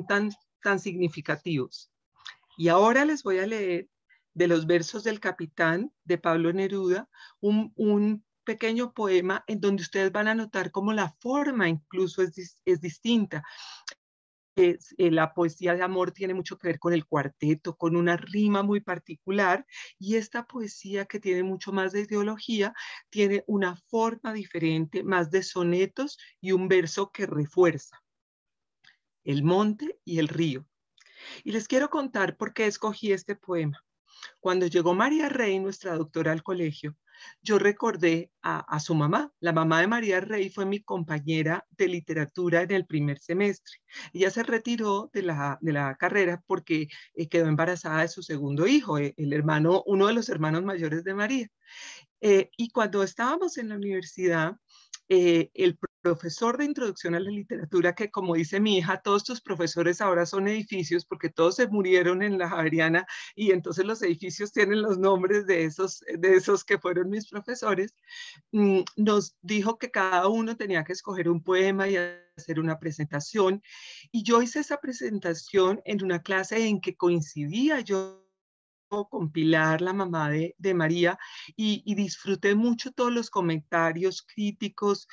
tan significativos. Y ahora les voy a leer de los versos del Capitán de Pablo Neruda, un pequeño poema en donde ustedes van a notar cómo la forma incluso es distinta. La poesía de amor tiene mucho que ver con el cuarteto, con una rima muy particular, y esta poesía, que tiene mucho más de ideología, tiene una forma diferente, más de sonetos y un verso que refuerza el monte y el río. Y les quiero contar por qué escogí este poema. Cuando llegó María Rey, nuestra doctora, al colegio, yo recordé a su mamá. La mamá de María Rey fue mi compañera de literatura en el primer semestre. Ella se retiró de la carrera porque quedó embarazada de su segundo hijo, el hermano, uno de los hermanos mayores de María. Y cuando estábamos en la universidad, el profesor de introducción a la literatura, que como dice mi hija, todos tus profesores ahora son edificios porque todos se murieron en la Javeriana y entonces los edificios tienen los nombres de esos que fueron mis profesores, nos dijo que cada uno tenía que escoger un poema y hacer una presentación. Y yo hice esa presentación en una clase en que coincidía yo con Pilar, la mamá de María, y disfruté mucho todos los comentarios críticos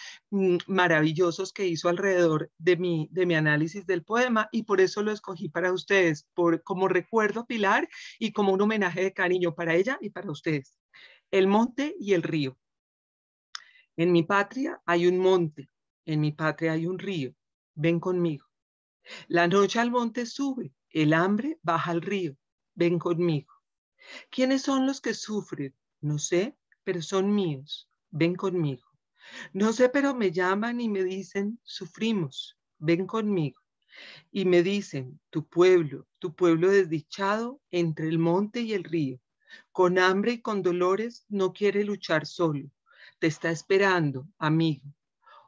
maravillosos que hizo alrededor de mi análisis del poema, y por eso lo escogí para ustedes, como recuerdo a Pilar y como un homenaje de cariño para ella y para ustedes. El monte y el río. En mi patria hay un monte, en mi patria hay un río. Ven conmigo. La noche al monte sube, el hambre baja al río. Ven conmigo. ¿Quiénes son los que sufren? No sé, pero son míos. Ven conmigo. No sé, pero me llaman y me dicen, sufrimos. Ven conmigo. Y me dicen, tu pueblo desdichado entre el monte y el río, con hambre y con dolores, no quiere luchar solo. Te está esperando, amigo.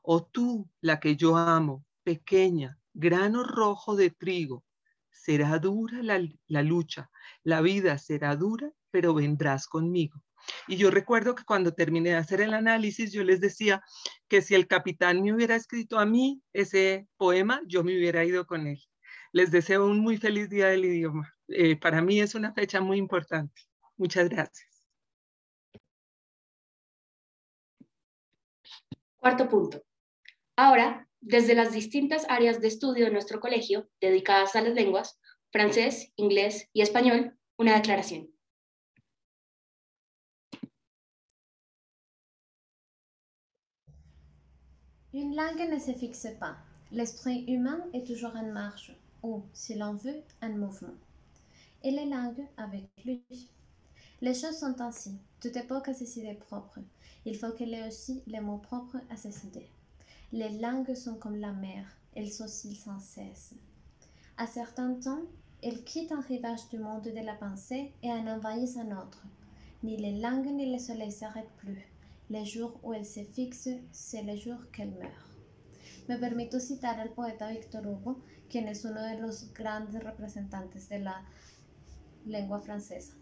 O tú, la que yo amo, pequeña, grano rojo de trigo. Será dura la lucha, la vida será dura, pero vendrás conmigo. Y yo recuerdo que cuando terminé de hacer el análisis, yo les decía que si el capitán me hubiera escrito a mí ese poema, yo me hubiera ido con él. Les deseo un muy feliz día del idioma. Para mí es una fecha muy importante. Muchas gracias. Cuarto punto. Ahora, desde las distintas áreas de estudio de nuestro colegio, dedicadas a las lenguas, francés, inglés y español, una declaración. Une langue ne se fixe pas. L'esprit humain est toujours en marche, ou, si l'on veut, en mouvement. Et les langues avec lui. Les choses sont ainsi. Toute époque a ses idées propres. Il faut qu'elle ait aussi les mots propres à ses idées. Les langues sont comme la mer, elles oscillent sans cesse. À certains temps, elles quittent un rivage du monde de la pensée et en envahissent un autre. Ni les langues ni le soleil s'arrêtent plus. Les jours où elles se fixent, c'est les jours qu'elles meurent. Me permito citar al poeta Victor Hugo, quien es uno de los grandes representantes de la lengua francesa.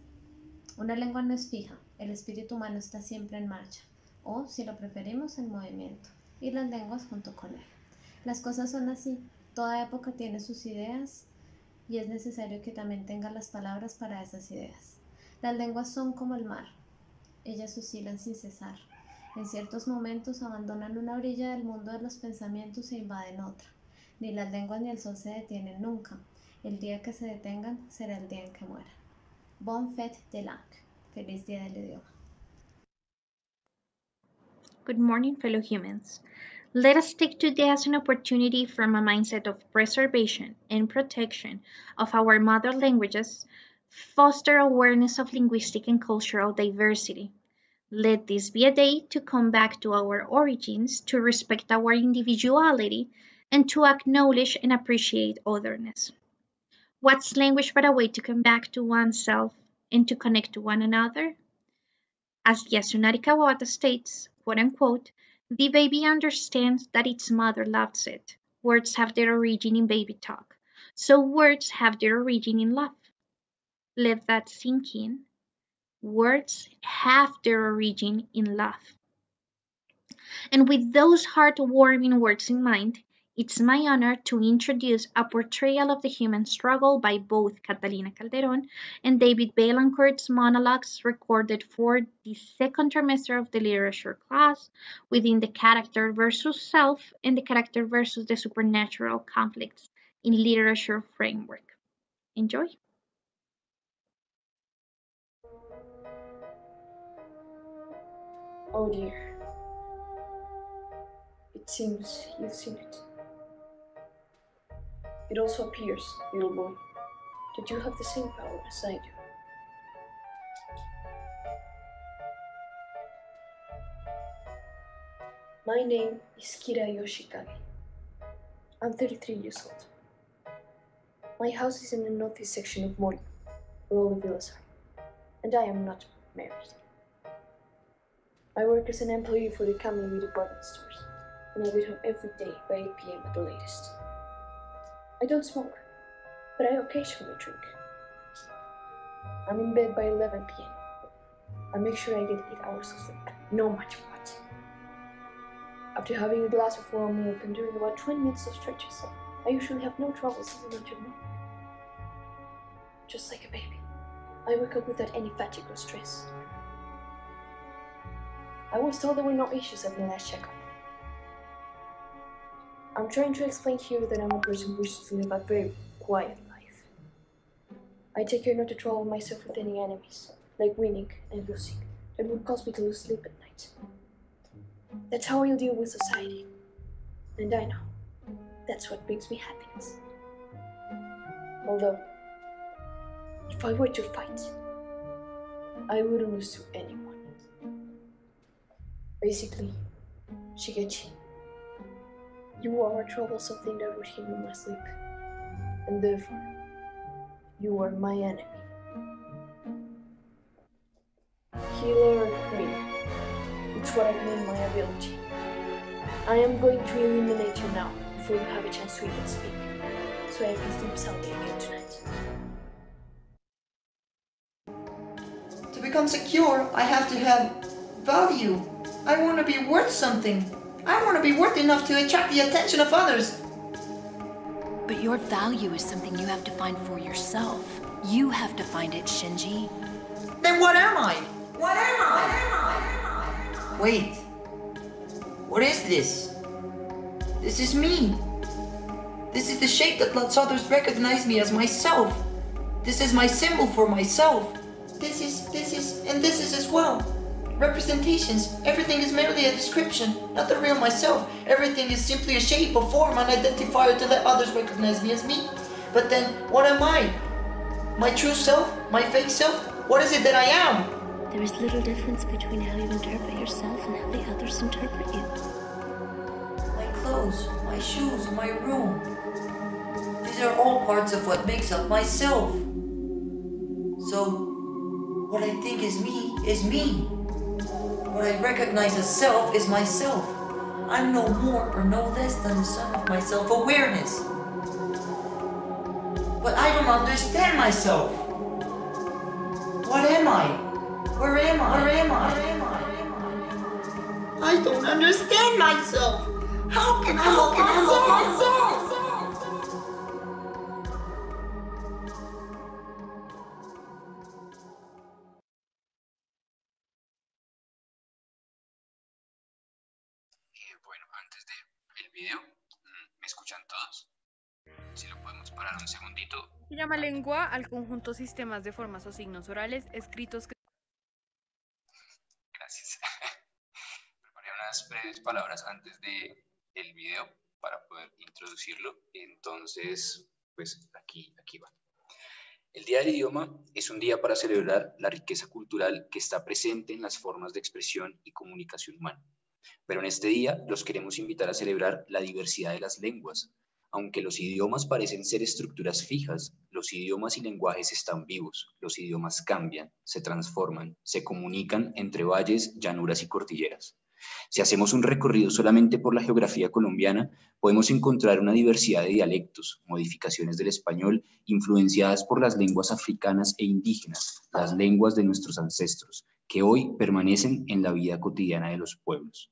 Una lengua no es fija, el espíritu humano está siempre en marcha, o, si lo preferimos, en movimiento, y las lenguas junto con él. Las cosas son así, toda época tiene sus ideas y es necesario que también tenga las palabras para esas ideas. Las lenguas son como el mar, ellas oscilan sin cesar. En ciertos momentos abandonan una orilla del mundo de los pensamientos e invaden otra. Ni las lenguas ni el sol se detienen nunca. El día que se detengan será el día en que mueran. Bonne fête des langues. Feliz día del idioma. Good morning, fellow humans. Let us take today as an opportunity from a mindset of preservation and protection of our mother languages, foster awareness of linguistic and cultural diversity. Let this be a day to come back to our origins, to respect our individuality, and to acknowledge and appreciate otherness. What's language but a way to come back to oneself and to connect to one another? As Yasunari Kawabata states, quote unquote, the baby understands that its mother loves it. Words have their origin in baby talk, so words have their origin in love. Let that sink in. Words have their origin in love. And with those heartwarming words in mind, It's my honor to introduce a portrayal of the human struggle by both Catalina Calderón and David Vaillancourt's monologues recorded for the second trimester of the literature class within the character versus self and the character versus the supernatural conflicts in literature framework. Enjoy. Oh dear. It seems you've seen it. It also appears, little boy, that you have the same power as I do. My name is Kira Yoshikage. I'm 33 years old. My house is in the northeast section of Mori, where all the villas are, and I am not married. I work as an employee for the Kamui department stores, and I get home every day by 8 p.m. at the latest. I don't smoke, but I occasionally drink. I'm in bed by 11 p.m. I make sure I get 8 hours of sleep, no matter what. After having a glass of raw milk and doing about 20 minutes of stretches, I usually have no trouble sleeping until morning. Just like a baby, I wake up without any fatigue or stress. I was told there were no issues at my last checkup. I'm trying to explain here that I'm a person who wishes to live a very quiet life. I take care not to trouble myself with any enemies, like winning and losing, that would cause me to lose sleep at night. That's how I'll deal with society. And I know, that's what brings me happiness. Although, if I were to fight, I wouldn't lose to anyone. Basically, Shigechi, you are a troublesome thing that would hinder my sleep, and therefore, you are my enemy. Healer me. It's what I mean my ability. I am going to eliminate you now, before you have a chance to even speak, so I can sleep soundly again tonight. To become secure, I have to have value. I want to be worth something. I want to be worth enough to attract the attention of others. But your value is something you have to find for yourself. You have to find it, Shinji. Then what am I? What am I? Wait. What is this? This is me. This is the shape that lets others recognize me as myself. This is my symbol for myself. This is, and this is as well. Representations. Everything is merely a description, not the real myself. Everything is simply a shape, a form, an identifier to let others recognize me as me. But then, what am I? My true self? My fake self? What is it that I am? There is little difference between how you interpret yourself and how the others interpret you. My clothes, my shoes, my room. These are all parts of what makes up myself. So, what I think is me is me. What I recognize as self is myself. I'm no more or no less than the sum of my self-awareness. But I don't understand myself. What am I? Where am I? Where am I? Where am I? I don't understand myself. How can I love myself? Bueno, antes del video, ¿me escuchan todos? Si lo podemos parar un segundito. Se llama lengua al conjunto sistemas de formas o signos orales escritos que... Gracias. Preparé unas breves palabras antes del video para poder introducirlo. Entonces, pues aquí va. El Día del Idioma es un día para celebrar la riqueza cultural que está presente en las formas de expresión y comunicación humana. Pero en este día los queremos invitar a celebrar la diversidad de las lenguas. Aunque los idiomas parecen ser estructuras fijas, los idiomas y lenguajes están vivos, los idiomas cambian, se transforman, se comunican entre valles, llanuras y cordilleras. Si hacemos un recorrido solamente por la geografía colombiana, podemos encontrar una diversidad de dialectos, modificaciones del español, influenciadas por las lenguas africanas e indígenas, las lenguas de nuestros ancestros, que hoy permanecen en la vida cotidiana de los pueblos.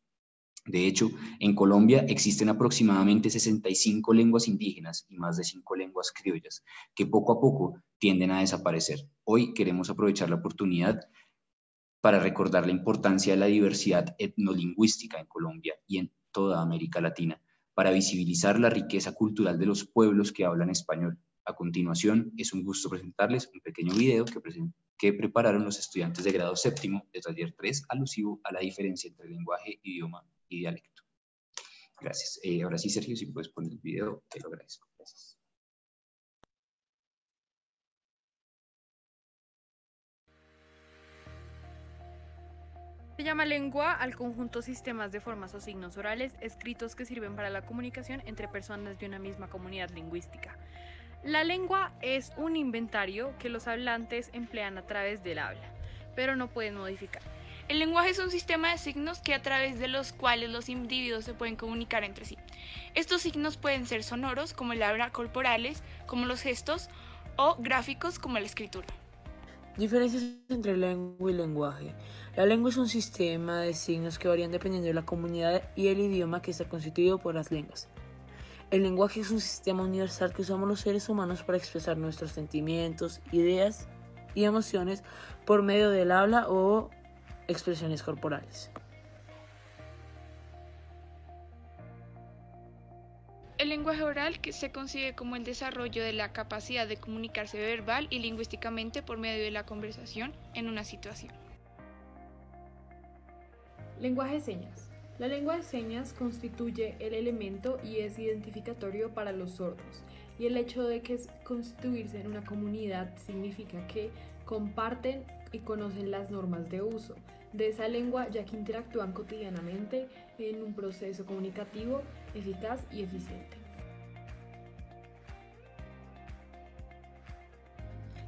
De hecho, en Colombia existen aproximadamente 65 lenguas indígenas y más de 5 lenguas criollas, que poco a poco tienden a desaparecer. Hoy queremos aprovechar la oportunidad para recordar la importancia de la diversidad etnolingüística en Colombia y en toda América Latina, para visibilizar la riqueza cultural de los pueblos que hablan español. A continuación, es un gusto presentarles un pequeño video que prepararon los estudiantes de grado séptimo de taller 3, alusivo a la diferencia entre lenguaje, idioma y dialecto. Gracias. Ahora sí, Sergio, si puedes poner el video, te lo agradezco. Gracias. Se llama lengua al conjunto sistemas de formas o signos orales escritos que sirven para la comunicación entre personas de una misma comunidad lingüística. La lengua es un inventario que los hablantes emplean a través del habla, pero no pueden modificar. El lenguaje es un sistema de signos a través de los cuales los individuos se pueden comunicar entre sí. Estos signos pueden ser sonoros, como el habla, corporales, como los gestos, o gráficos, como la escritura. Diferencias entre lengua y lenguaje. La lengua es un sistema de signos que varían dependiendo de la comunidad y el idioma que está constituido por las lenguas. El lenguaje es un sistema universal que usamos los seres humanos para expresar nuestros sentimientos, ideas y emociones por medio del habla o expresiones corporales. El lenguaje oral que se concibe como el desarrollo de la capacidad de comunicarse verbal y lingüísticamente por medio de la conversación en una situación. Lenguaje de señas. La lengua de señas constituye el elemento y es identificatorio para los sordos, y el hecho de que constituirse en una comunidad significa que comparten y conocen las normas de uso de esa lengua, ya que interactúan cotidianamente en un proceso comunicativo eficaz y eficiente.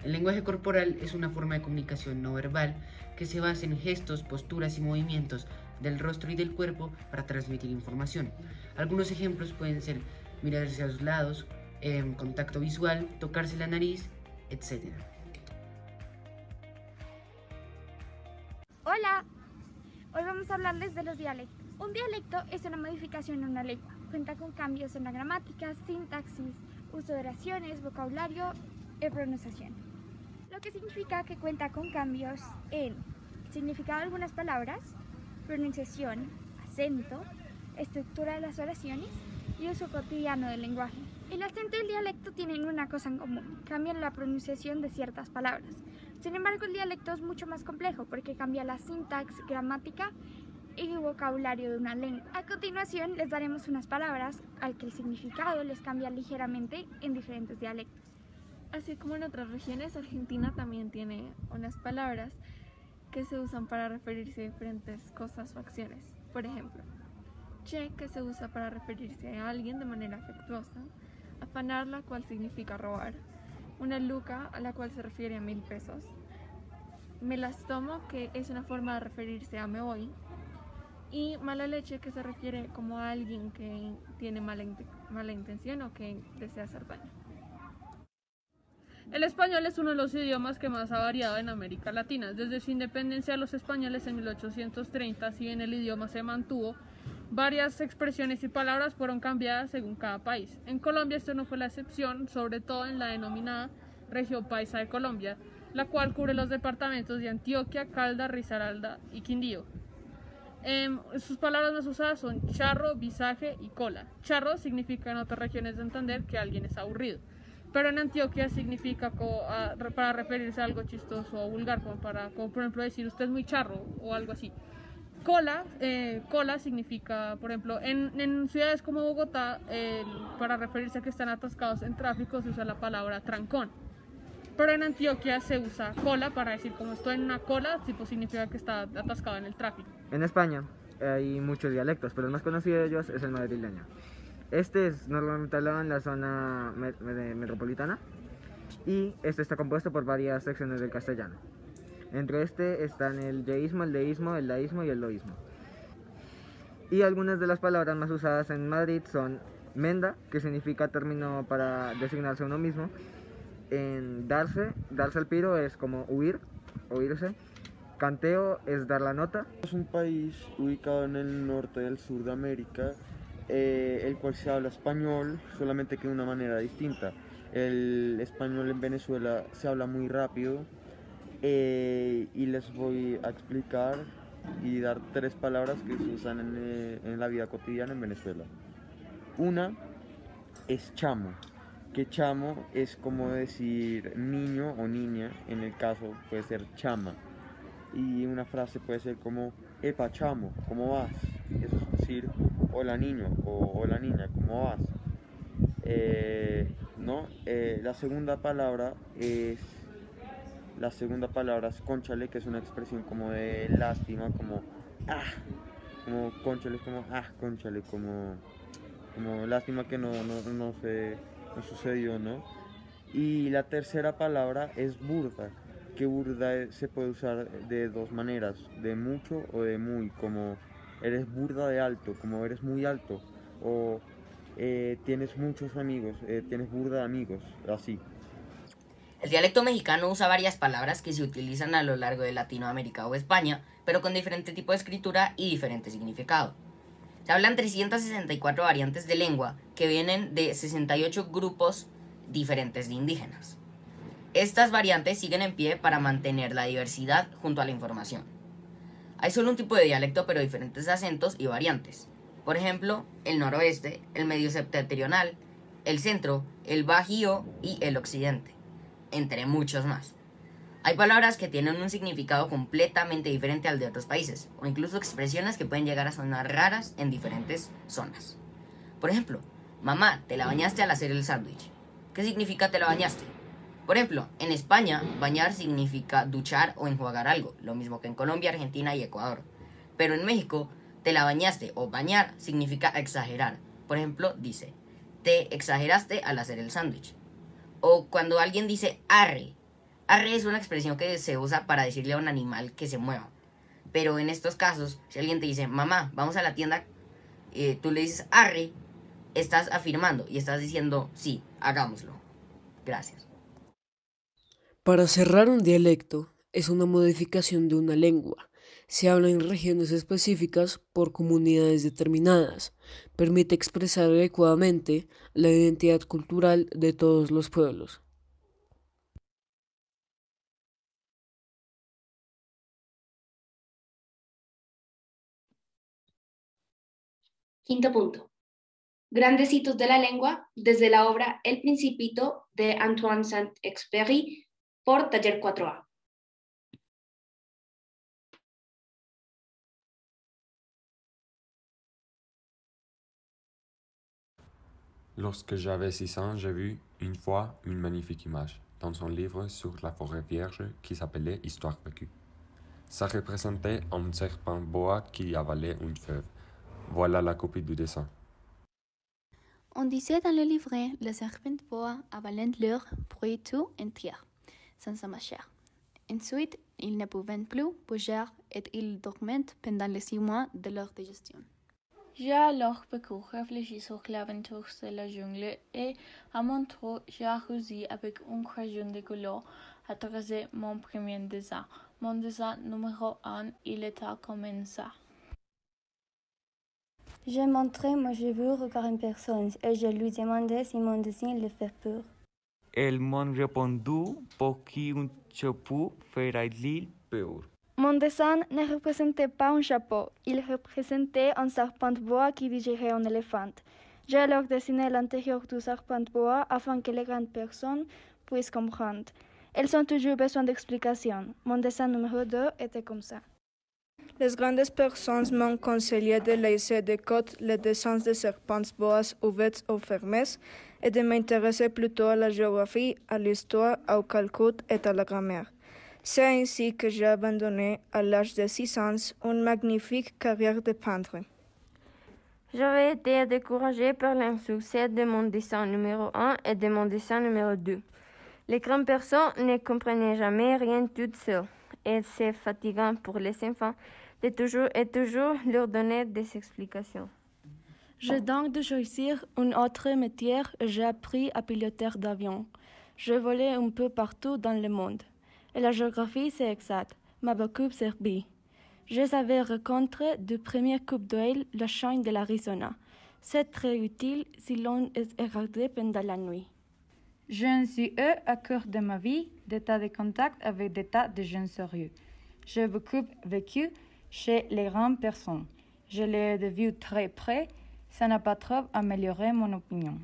El lenguaje corporal es una forma de comunicación no verbal que se basa en gestos, posturas y movimientos del rostro y del cuerpo para transmitir información. Algunos ejemplos pueden ser mirarse a los lados, contacto visual, tocarse la nariz, etc. Hola, hoy vamos a hablarles de los dialectos. Un dialecto es una modificación en una lengua. Cuenta con cambios en la gramática, sintaxis, uso de oraciones, vocabulario y pronunciación. Lo que significa que cuenta con cambios en significado de algunas palabras, pronunciación, acento, estructura de las oraciones y uso cotidiano del lenguaje. El acento y el dialecto tienen una cosa en común: cambian la pronunciación de ciertas palabras. Sin embargo, el dialecto es mucho más complejo porque cambia la sintaxis, gramática y vocabulario de una lengua. A continuación, les daremos unas palabras al que el significado les cambia ligeramente en diferentes dialectos. Así como en otras regiones, Argentina también tiene unas palabras que se usan para referirse a diferentes cosas o acciones. Por ejemplo, che, que se usa para referirse a alguien de manera afectuosa; afanar, la cual significa robar; una luca, a la cual se refiere a 1000 pesos; me las tomo, que es una forma de referirse a me voy; y mala leche, que se refiere como a alguien que tiene mala intención o que desea hacer daño. El español es uno de los idiomas que más ha variado en América Latina. Desde su independencia, los españoles en 1830, si bien el idioma se mantuvo, varias expresiones y palabras fueron cambiadas según cada país. En Colombia esto no fue la excepción, sobre todo en la denominada región paisa de Colombia, la cual cubre los departamentos de Antioquia, Caldas, Risaralda y Quindío. Sus palabras más usadas son charro, visaje y cola. Charro significa en otras regiones de Santander que alguien es aburrido, pero en Antioquia significa para referirse a algo chistoso o vulgar, como por ejemplo decir usted es muy charro o algo así. Cola significa, por ejemplo, en ciudades como Bogotá, para referirse a que están atascados en tráfico se usa la palabra trancón. Pero en Antioquia se usa cola para decir como estoy en una cola, tipo significa que está atascado en el tráfico. En España hay muchos dialectos, pero el más conocido de ellos es el madrileño. Este es normalmente hablado en la zona metropolitana y este está compuesto por varias secciones del castellano. Entre este están el yeísmo, el deísmo, el laísmo y el loísmo. Y algunas de las palabras más usadas en Madrid son menda, que significa término para designarse a uno mismo; en darse al piro es como huir o irse; Canteo es dar la nota. Es un país ubicado en el norte del sur de América, el cual se habla español, solamente que de una manera distinta. El español en Venezuela se habla muy rápido, y les voy a explicar y dar 3 palabras que se usan en la vida cotidiana en Venezuela. Una es chamo, que chamo es como decir niño o niña, en el caso puede ser chama. Y una frase puede ser como, epa chamo, ¿cómo vas? Eso es decir, hola niño o hola niña, ¿cómo vas? La segunda palabra es cónchale, que es una expresión como de lástima, como cónchale, como cónchale, como lástima que no sucedió, ¿no? Y la tercera palabra es burda, que burda se puede usar de 2 maneras, de mucho o de muy, como eres burda de alto, como eres muy alto, o tienes muchos amigos, tienes burda de amigos, así. El dialecto mexicano usa varias palabras que se utilizan a lo largo de Latinoamérica o España, pero con diferente tipo de escritura y diferente significado. Se hablan 364 variantes de lengua que vienen de 68 grupos diferentes de indígenas. Estas variantes siguen en pie para mantener la diversidad junto a la información. Hay solo un tipo de dialecto, pero diferentes acentos y variantes. Por ejemplo, el noroeste, el medio septentrional, el centro, el bajío y el occidente, entre muchos más. Hay palabras que tienen un significado completamente diferente al de otros países, o incluso expresiones que pueden llegar a sonar raras en diferentes zonas. Por ejemplo, mamá, te la bañaste al hacer el sándwich. ¿Qué significa te la bañaste? Por ejemplo, en España, bañar significa duchar o enjuagar algo, lo mismo que en Colombia, Argentina y Ecuador. Pero en México, te la bañaste o bañar significa exagerar. Por ejemplo, dice, te exageraste al hacer el sándwich. O cuando alguien dice arre. Arre es una expresión que se usa para decirle a un animal que se mueva. Pero en estos casos, si alguien te dice, mamá, vamos a la tienda, tú le dices arre, estás afirmando y estás diciendo, sí, hagámoslo. Gracias. Para cerrar, un dialecto es una modificación de una lengua. Se habla en regiones específicas por comunidades determinadas. Permite expresar adecuadamente la identidad cultural de todos los pueblos. Quinto punto. Grandes hitos de la lengua desde la obra El Principito de Antoine Saint-Exupéry por Taller 4A. Lorsque j'avais 6 ans, j'ai vu une fois une magnifique image dans son livre sur la forêt vierge qui s'appelait Histoire vécue. Ça représentait un serpent boa qui avalait une feuille. Voilà la copie du dessin. On disait dans le livret, le serpent boa avalait leur pourriture entière, sans sa mâchoire. Ensuite, ils ne pouvaient plus bouger et ils dormaient pendant les 6 mois de leur digestion. J'ai alors beaucoup réfléchi sur l'aventure de la jungle et à mon tour, j'ai réussi avec un crayon de couleur à tracer mon premier dessin. Mon dessin numéro 1, il était comme ça. J'ai montré mes cheveux à une personne et je lui demandais si mon dessin le fait peur. Elle m'a répondu pour qu'un chapeau ferait-il peur. Mon dessin ne représentait pas un chapeau, il représentait un serpent boa qui digérait un éléphant. J'ai alors dessiné l'intérieur du serpent boa afin que les grandes personnes puissent comprendre. Elles ont toujours besoin d'explications. Mon dessin numéro 2 était comme ça. Les grandes personnes m'ont conseillé de laisser de côté les dessins de serpents boas ouverts ou fermés et de m'intéresser plutôt à la géographie, à l'histoire, au calcul et à la grammaire. C'est ainsi que j'ai abandonné, à l'âge de 6 ans, une magnifique carrière de peintre. J'avais été découragée par l'insuccès de mon dessin numéro 1 et de mon dessin numéro 2. Les grandes personnes ne comprenaient jamais rien toutes seules, et c'est fatigant pour les enfants de toujours leur donner des explications. J'ai donc de choisir un autre métier et j'ai appris à piloter d'avion. Je volais un peu partout dans le monde. Et la géographie, c'est exact. m'a beaucoup servi. Je savais rencontrer du premier coup d'œil le champ de l'Arizona. C'est très utile si l'on est regardé pendant la nuit. Je me suis eu à cours de ma vie des tas de contacts avec des tas de gens sérieux. J'ai beaucoup vécu chez les grandes personnes. Je l'ai vu très près. Ça n'a pas trop amélioré mon opinion.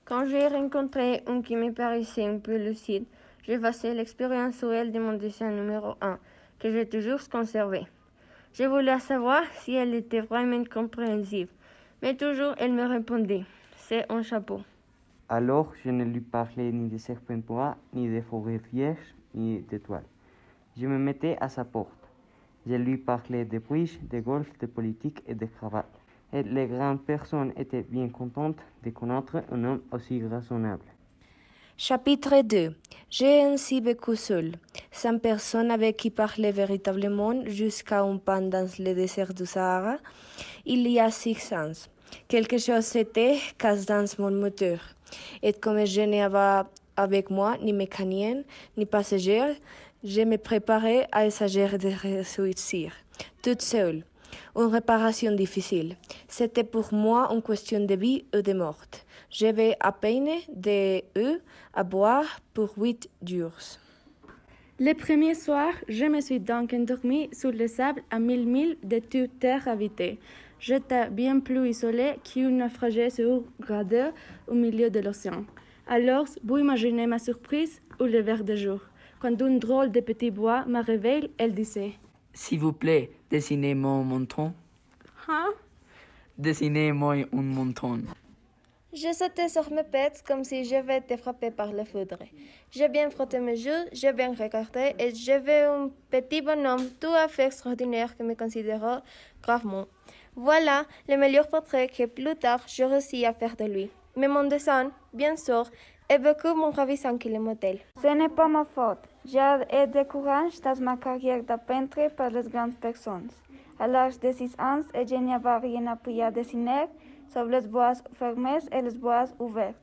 Quand j'ai rencontré un qui me paraissait un peu lucide, j'ai passé l'expérience réelle de mon dessin numéro 1, que j'ai toujours conservé. Je voulais savoir si elle était vraiment compréhensible, mais toujours elle me répondait, c'est un chapeau. Alors je ne lui parlais ni de serpents, ni de forêts vierges, ni d'étoiles. Je me mettais à sa porte. Je lui parlais de bridge, de golf, de politique et de cravate. Et les grandes personnes étaient bien contentes de connaître un homme aussi raisonnable. Chapitre 2. J'ai ainsi vécu seul, sans personne avec qui parler véritablement jusqu'à un pan dans le désert du Sahara, il y a 6 ans. Quelque chose s'était cassé dans mon moteur, et comme je n'avais avec moi ni mécanicien ni passager, je me préparais à essayer de réussir, toute seule. Une réparation difficile. C'était pour moi une question de vie ou de mort. J'avais à peine de eau à boire pour 8 jours. Le premier soir, je me suis donc endormie sur le sable à 1000 milles de toute terre habitée. J'étais bien plus isolée qu'une naufragée sur radeau au milieu de l'océan. Alors, vous imaginez ma surprise ou le verre de jour. Quand une drôle de petit bois me réveille, elle disait « S'il vous plaît, dessinez mon menton. » Hein? Dessinez-moi un menton. Je sautais sur mes pattes comme si j'avais été frappée par la foudre. J'ai bien frotté mes joues, j'ai bien regardé et j'ai vu un petit bonhomme tout à fait extraordinaire qui me considérait gravement. Voilà le meilleur portrait que plus tard j'ai réussi à faire de lui. Mais mon dessin, bien sûr, est beaucoup moins ravissant que le modèle. Ce n'est pas ma faute. J'ai eu du courage dans ma carrière de peintre par les grandes personnes. À l'âge de 6 ans, je n'avais rien appris à dessiner, sauf les bois fermés et les bois ouverts.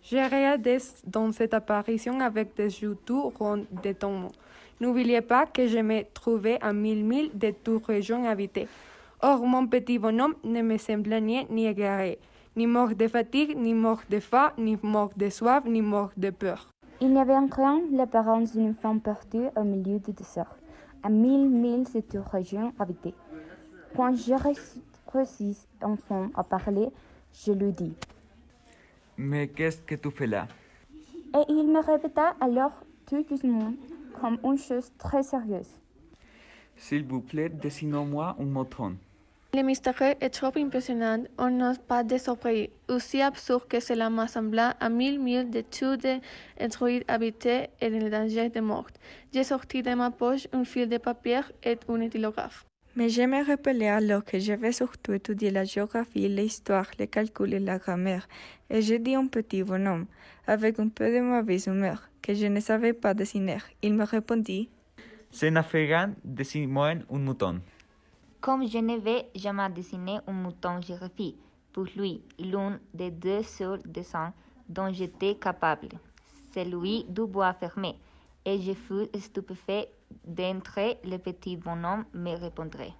J'ai regardé dans cette apparition avec des yeux tout ronds de tombeau. N'oubliez pas que je me trouvais à 1000 milles de toute région habitée. Or, mon petit bonhomme ne me semblait ni égaré, ni mort de fatigue, ni mort de faim, ni mort de soif, ni mort de peur. Il n'y avait en rien l'apparence d'une femme perdue au milieu du désert, à 1000 milles de toute région habitée. Quand j'ai réussi enfin à parler, je lui dis « Mais qu'est-ce que tu fais là? » Et il me répéta alors tout doucement, comme une chose très sérieuse. S'il vous plaît, dessinez-moi un menton. Le mystère est trop impressionnant, on n'ose pas désobéir. Aussi absurde que cela m'a semblé, à 1000 milles de tout détruit habité et en danger de mort. J'ai sorti de ma poche un fil de papier et un éthylographe. Mais je me rappelais alors que j'avais surtout étudié la géographie, l'histoire, les calculs et la grammaire, et j'ai dit un petit bonhomme, avec un peu de mauvaise humeur, que je ne savais pas dessiner. Il me répondit « C'est un afghan, dessine-moi un mouton. » Comme je n'avais jamais dessiné un mouton girafe, pour lui, l'un des 2 seuls dessins dont j'étais capable, celui du bois fermé, et je fus stupéfait d'entrer le petit bonhomme me répondrait.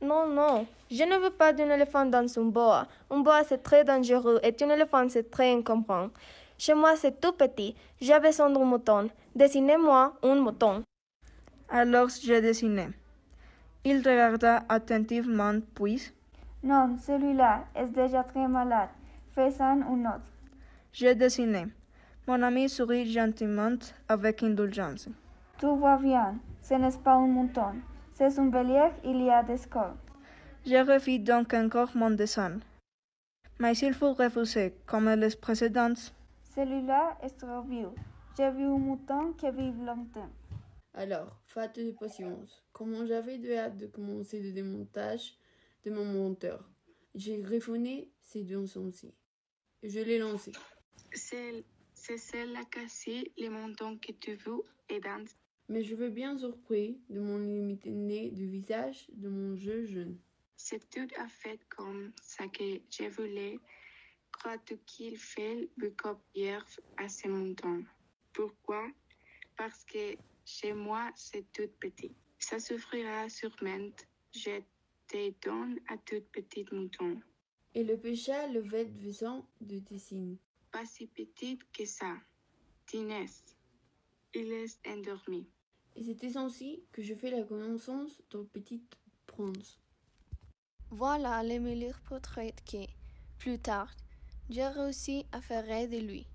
Non, non, je ne veux pas d'un éléphant dans un boa. Un boa c'est très dangereux et un éléphant c'est très encombrant. Chez moi c'est tout petit, j'ai besoin d'un mouton. Dessinez-moi un mouton. Alors je dessinai. Il regarda attentivement puis Non, celui-là est déjà très malade. Fais-en un autre. Je dessinai. Mon ami sourit gentiment avec indulgence. Tout va bien. Ce n'est pas un mouton. C'est un bélier, il y a des cornes. Je refis donc encore mon dessin. Mais il fut refusé, comme les précédents. Celui-là est trop vieux. J'ai vu un mouton qui vit longtemps. Alors, faute de patience, comme j'avais de hâte de commencer le démontage de mon monteur, j'ai griffonné ces deux sons-ci. Je l'ai lancé. C'est celle-là cassée, les montants que tu veux et dans. Mais je veux bien surpris de mon limité du visage de mon jeu jeune. C'est tout à fait comme ça que je voulais. Crois-tu qu'il fait beaucoup hier à ces montants? Pourquoi? parce que chez moi c'est tout petit. Ça souffrira sûrement, je te donne à tout petit mouton. Et le pêcha le vet vaisant du Ticine. Pas si petite que ça. Tinès, il est endormi. Et c'est ainsi que je fais la connaissance de Petit Prince. Voilà le meilleur portrait que, plus tard, j'ai réussi à faire de lui.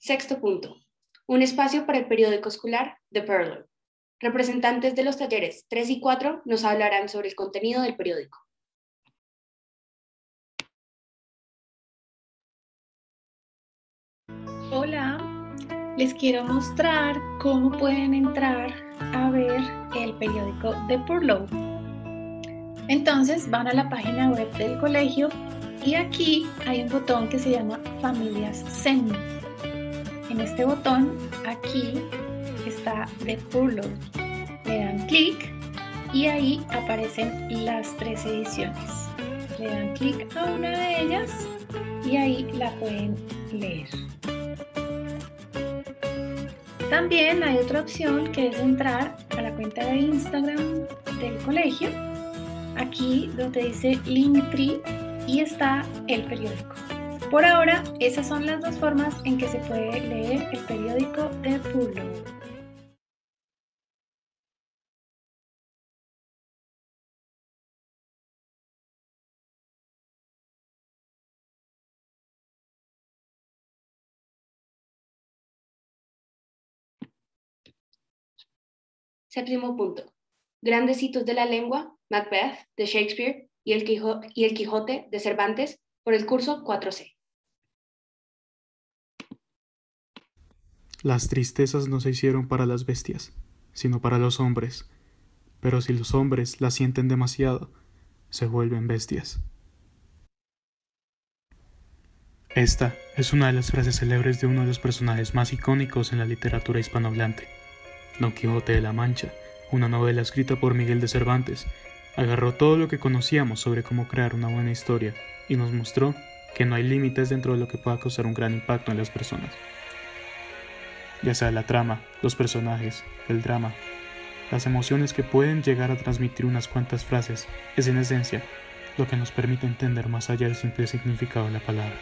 Sexto punto. Un espacio para el periódico escolar The Pearler. Representantes de los talleres 3 y 4 nos hablarán sobre el contenido del periódico. Hola, les quiero mostrar cómo pueden entrar a ver el periódico de Purlow. Entonces van a la página web del colegio y aquí hay un botón que se llama Familias Zen. En este botón, aquí está The Purlow. Le dan clic y ahí aparecen las 3 ediciones. Le dan clic a una de ellas y ahí la pueden leer. También hay otra opción que es entrar a la cuenta de Instagram del colegio, aquí donde dice Linktree y está el periódico. Por ahora, esas son las 2 formas en que se puede leer el periódico de Purlow. Séptimo punto. Grandes hitos de la lengua, Macbeth, de Shakespeare, y el Quijote, de Cervantes, por el curso 4C. Las tristezas no se hicieron para las bestias, sino para los hombres. Pero si los hombres las sienten demasiado, se vuelven bestias. Esta es una de las frases célebres de uno de los personajes más icónicos en la literatura hispanohablante. Don Quijote de la Mancha, una novela escrita por Miguel de Cervantes, agarró todo lo que conocíamos sobre cómo crear una buena historia y nos mostró que no hay límites dentro de lo que pueda causar un gran impacto en las personas. Ya sea la trama, los personajes, el drama, las emociones que pueden llegar a transmitir unas cuantas frases, es en esencia lo que nos permite entender más allá del simple significado de la palabra.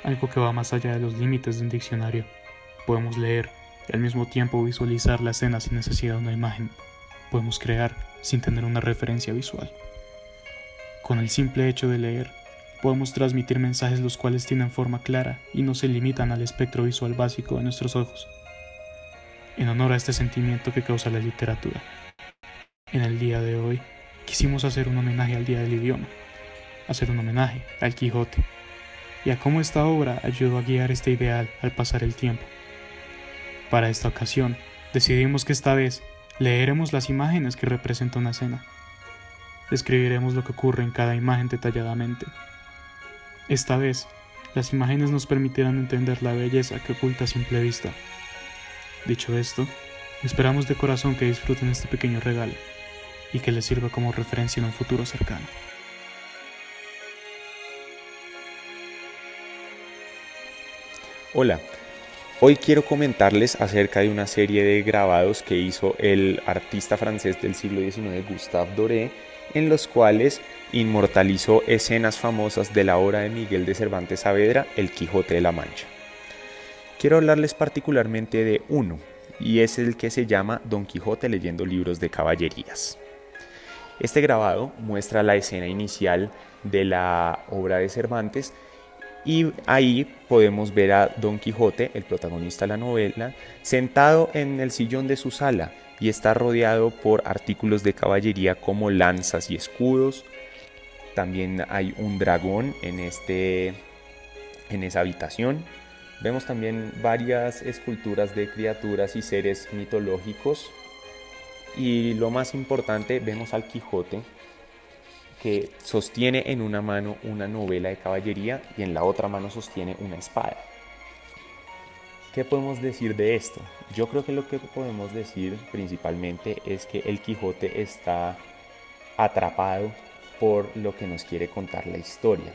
Algo que va más allá de los límites de un diccionario. Podemos leer y al mismo tiempo visualizar la escena sin necesidad de una imagen. Podemos crear sin tener una referencia visual. Con el simple hecho de leer, podemos transmitir mensajes los cuales tienen forma clara y no se limitan al espectro visual básico de nuestros ojos. En honor a este sentimiento que causa la literatura, en el día de hoy quisimos hacer un homenaje al Día del Idioma, hacer un homenaje al Quijote y a cómo esta obra ayudó a guiar este ideal al pasar el tiempo. Para esta ocasión, decidimos que esta vez leeremos las imágenes que representan una escena. Describiremos lo que ocurre en cada imagen detalladamente. Esta vez, las imágenes nos permitirán entender la belleza que oculta a simple vista. Dicho esto, esperamos de corazón que disfruten este pequeño regalo y que les sirva como referencia en un futuro cercano. Hola. Hoy quiero comentarles acerca de una serie de grabados que hizo el artista francés del siglo XIX Gustave Doré, en los cuales inmortalizó escenas famosas de la obra de Miguel de Cervantes Saavedra, El Quijote de la Mancha. Quiero hablarles particularmente de uno, y es el que se llama Don Quijote leyendo libros de caballerías. Este grabado muestra la escena inicial de la obra de Cervantes, y ahí podemos ver a Don Quijote, el protagonista de la novela, sentado en el sillón de su sala y está rodeado por artículos de caballería como lanzas y escudos. También hay un dragón en esa habitación. Vemos también varias esculturas de criaturas y seres mitológicos. Y lo más importante, vemos al Quijote, que sostiene en una mano una novela de caballería y en la otra mano sostiene una espada. ¿Qué podemos decir de esto? Yo creo que lo que podemos decir principalmente es que el Quijote está atrapado por lo que nos quiere contar la historia,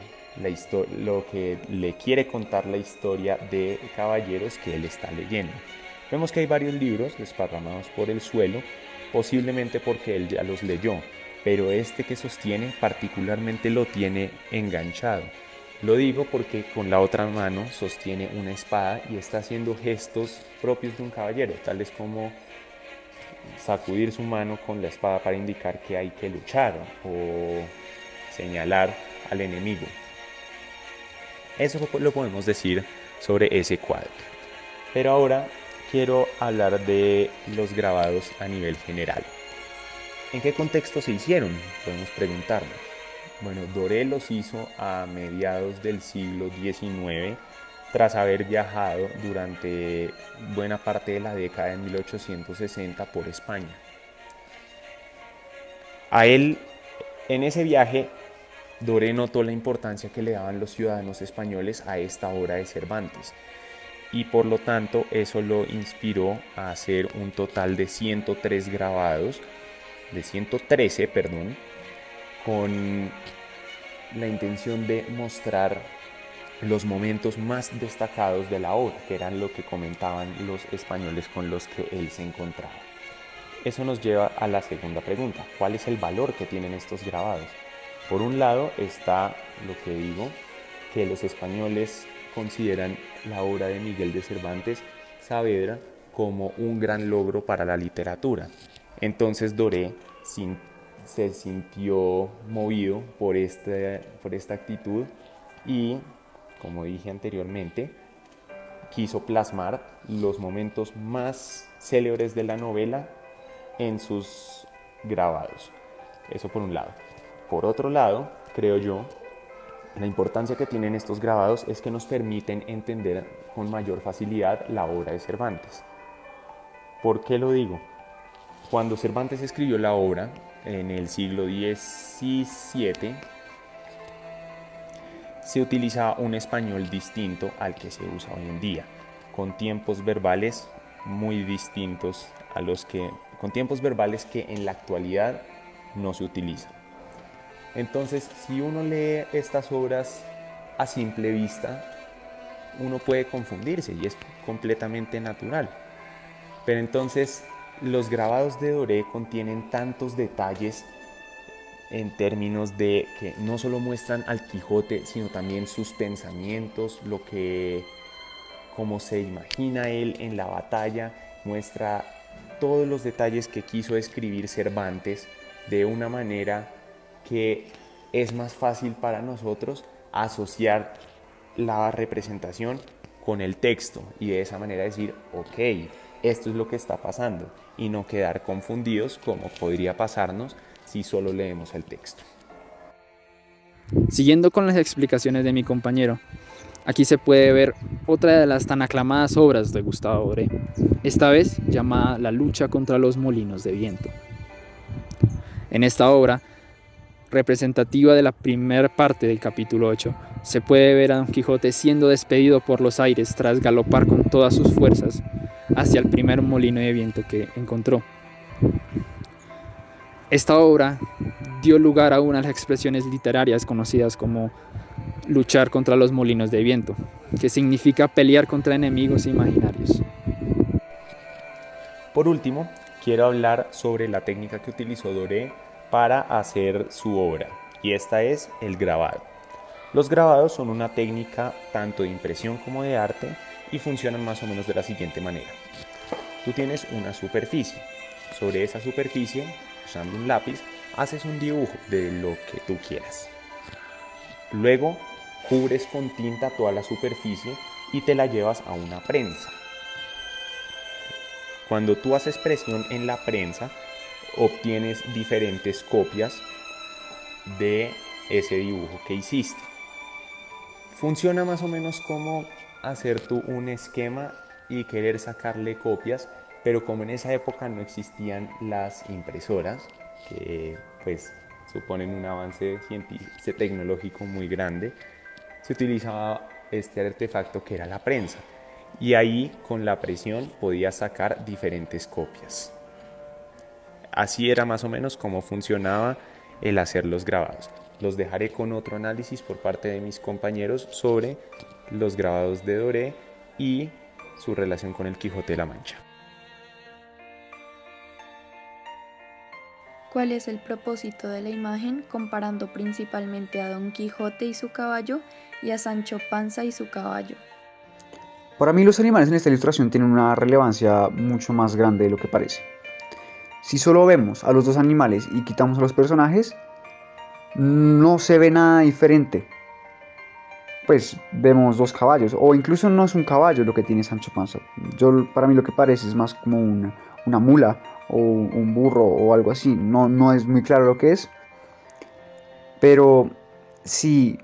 lo que le quiere contar la historia de caballeros que él está leyendo. Vemos que hay varios libros desparramados por el suelo, posiblemente porque él ya los leyó, pero este que sostiene particularmente lo tiene enganchado. Lo digo porque con la otra mano sostiene una espada y está haciendo gestos propios de un caballero, tales como sacudir su mano con la espada para indicar que hay que luchar o señalar al enemigo. Eso lo podemos decir sobre ese cuadro. Pero ahora quiero hablar de los grabados a nivel general. ¿En qué contexto se hicieron? Podemos preguntarnos. Bueno, Doré los hizo a mediados del siglo XIX, tras haber viajado durante buena parte de la década de 1860 por España. A él, en ese viaje, Doré notó la importancia que le daban los ciudadanos españoles a esta obra de Cervantes, y por lo tanto eso lo inspiró a hacer un total de 113 grabados, con la intención de mostrar los momentos más destacados de la obra, que eran lo que comentaban los españoles con los que él se encontraba. Eso nos lleva a la segunda pregunta: ¿cuál es el valor que tienen estos grabados? Por un lado está lo que digo, que los españoles consideran la obra de Miguel de Cervantes Saavedra como un gran logro para la literatura. Entonces Doré se sintió movido por esta actitud y, como dije anteriormente, quiso plasmar los momentos más célebres de la novela en sus grabados. Eso por un lado. Por otro lado, creo yo, la importancia que tienen estos grabados es que nos permiten entender con mayor facilidad la obra de Cervantes. ¿Por qué lo digo? Cuando Cervantes escribió la obra en el siglo XVII, se utilizaba un español distinto al que se usa hoy en día, con tiempos verbales muy distintos con tiempos verbales que en la actualidad no se utilizan. Entonces, si uno lee estas obras a simple vista, uno puede confundirse y es completamente natural. Pero entonces, los grabados de Doré contienen tantos detalles en términos de que no solo muestran al Quijote, sino también sus pensamientos, cómo se imagina él en la batalla, muestra todos los detalles que quiso escribir Cervantes de una manera que es más fácil para nosotros asociar la representación con el texto y de esa manera decir, ok, esto es lo que está pasando, y no quedar confundidos como podría pasarnos si solo leemos el texto. Siguiendo con las explicaciones de mi compañero, aquí se puede ver otra de las tan aclamadas obras de Gustavo Doré, esta vez llamada La lucha contra los molinos de viento. En esta obra, representativa de la primera parte del capítulo 8, se puede ver a Don Quijote siendo despedido por los aires tras galopar con todas sus fuerzas hacia el primer molino de viento que encontró. Esta obra dio lugar a una de las expresiones literarias conocidas como luchar contra los molinos de viento, que significa pelear contra enemigos imaginarios. Por último, quiero hablar sobre la técnica que utilizó Doré para hacer su obra, y esta es el grabado. Los grabados son una técnica tanto de impresión como de arte y funcionan más o menos de la siguiente manera. Tú tienes una superficie. Sobre esa superficie, usando un lápiz, haces un dibujo de lo que tú quieras. Luego, cubres con tinta toda la superficie y te la llevas a una prensa. Cuando tú haces presión en la prensa, obtienes diferentes copias de ese dibujo que hiciste. Funciona más o menos como hacer tú un esquema y querer sacarle copias, pero como en esa época no existían las impresoras, que pues suponen un avance tecnológico muy grande, se utilizaba este artefacto que era la prensa, y ahí con la presión podías sacar diferentes copias. Así era más o menos como funcionaba el hacer los grabados. Los dejaré con otro análisis por parte de mis compañeros sobre los grabados de Doré y su relación con el Quijote de la Mancha. ¿Cuál es el propósito de la imagen comparando principalmente a Don Quijote y su caballo y a Sancho Panza y su caballo? Para mí los animales en esta ilustración tienen una relevancia mucho más grande de lo que parece. Si solo vemos a los dos animales y quitamos a los personajes, no se ve nada diferente. Pues vemos dos caballos, o incluso no es un caballo lo que tiene Sancho Panza. Para mí lo que parece es más como una mula o un burro o algo así. No es muy claro lo que es. Pero si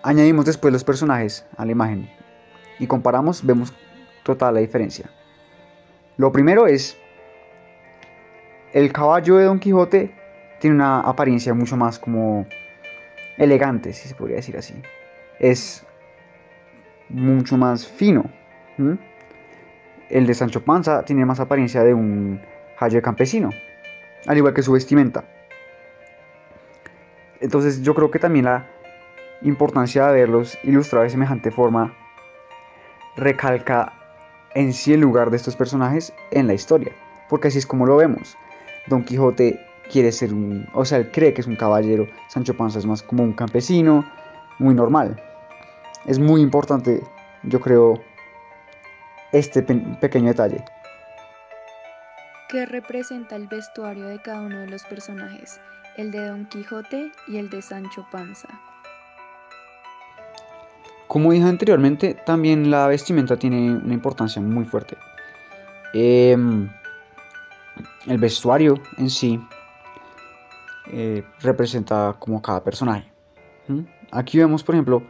añadimos después los personajes a la imagen y comparamos, vemos total la diferencia. Lo primero es, el caballo de Don Quijote tiene una apariencia mucho más como elegante, si se podría decir así. Es mucho más fino. El de Sancho Panza tiene más apariencia de un jayo campesino, al igual que su vestimenta. Entonces yo creo que también la importancia de verlos ilustrados de semejante forma recalca en sí el lugar de estos personajes en la historia, porque así es como lo vemos. Don Quijote quiere ser él cree que es un caballero. Sancho Panza es más como un campesino, muy normal. Es muy importante, yo creo, este pequeño detalle. ¿Qué representa el vestuario de cada uno de los personajes? El de Don Quijote y el de Sancho Panza. Como dije anteriormente, también la vestimenta tiene una importancia muy fuerte. El vestuario en sí representa como cada personaje. Aquí vemos, por ejemplo,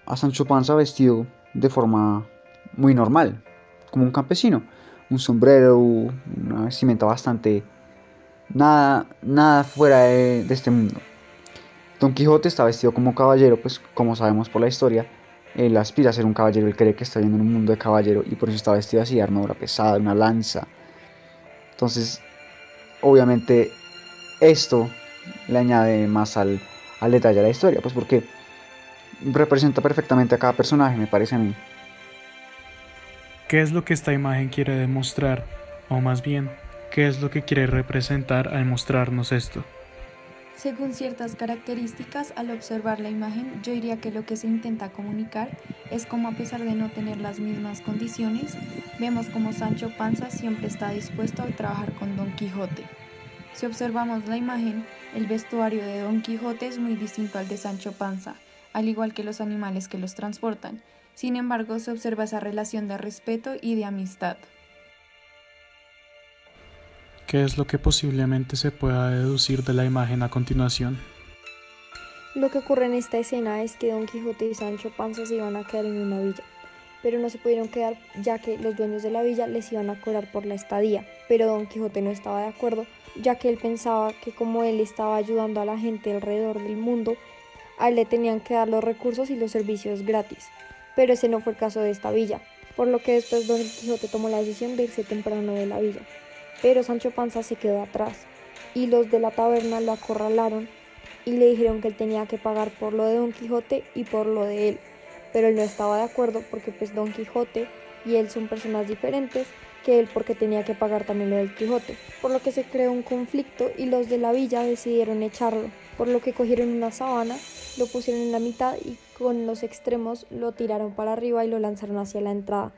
a Sancho Panza vestido de forma muy normal, como un campesino. Un sombrero, una vestimenta bastante... Nada fuera de este mundo. Don Quijote está vestido como caballero, pues como sabemos por la historia, él aspira a ser un caballero, él cree que está viviendo en un mundo de caballero y por eso está vestido así, armadura pesada, una lanza. Entonces, obviamente, esto le añade más al detalle de la historia, pues porque representa perfectamente a cada personaje, me parece a mí. ¿Qué es lo que esta imagen quiere demostrar? O más bien, ¿qué es lo que quiere representar al mostrarnos esto? Según ciertas características, al observar la imagen, yo diría que lo que se intenta comunicar es como a pesar de no tener las mismas condiciones, vemos como Sancho Panza siempre está dispuesto a trabajar con Don Quijote. Si observamos la imagen, el vestuario de Don Quijote es muy distinto al de Sancho Panza, al igual que los animales que los transportan. Sin embargo, se observa esa relación de respeto y de amistad. ¿Qué es lo que posiblemente se pueda deducir de la imagen a continuación? Lo que ocurre en esta escena es que Don Quijote y Sancho Panza se iban a quedar en una villa, pero no se pudieron quedar ya que los dueños de la villa les iban a cobrar por la estadía, pero Don Quijote no estaba de acuerdo, ya que él pensaba que como él estaba ayudando a la gente alrededor del mundo, a él le tenían que dar los recursos y los servicios gratis, pero ese no fue el caso de esta villa, por lo que después Don Quijote tomó la decisión de irse temprano de la villa. Pero Sancho Panza se quedó atrás y los de la taberna lo acorralaron y le dijeron que él tenía que pagar por lo de Don Quijote y por lo de él, pero él no estaba de acuerdo porque pues Don Quijote y él son personas diferentes que él porque tenía que pagar también lo del Quijote, por lo que se creó un conflicto y los de la villa decidieron echarlo, por lo que cogieron una sábana, lo pusieron en la mitad y con los extremos lo tiraron para arriba y lo lanzaron hacia la entrada,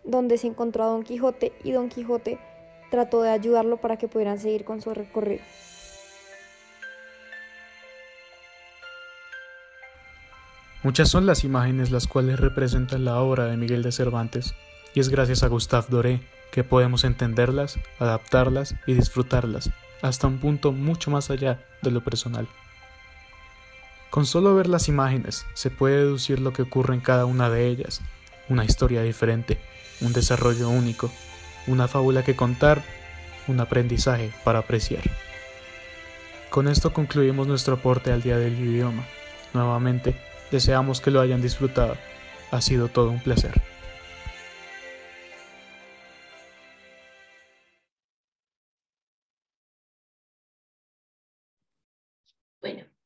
donde se encontró a Don Quijote y Don Quijote trató de ayudarlo para que pudieran seguir con su recorrido. Muchas son las imágenes las cuales representan la obra de Miguel de Cervantes, y es gracias a Gustave Doré que podemos entenderlas, adaptarlas y disfrutarlas, hasta un punto mucho más allá de lo personal. Con solo ver las imágenes se puede deducir lo que ocurre en cada una de ellas, una historia diferente, un desarrollo único, una fábula que contar, un aprendizaje para apreciar. Con esto concluimos nuestro aporte al Día del Idioma. Nuevamente, deseamos que lo hayan disfrutado. Ha sido todo un placer.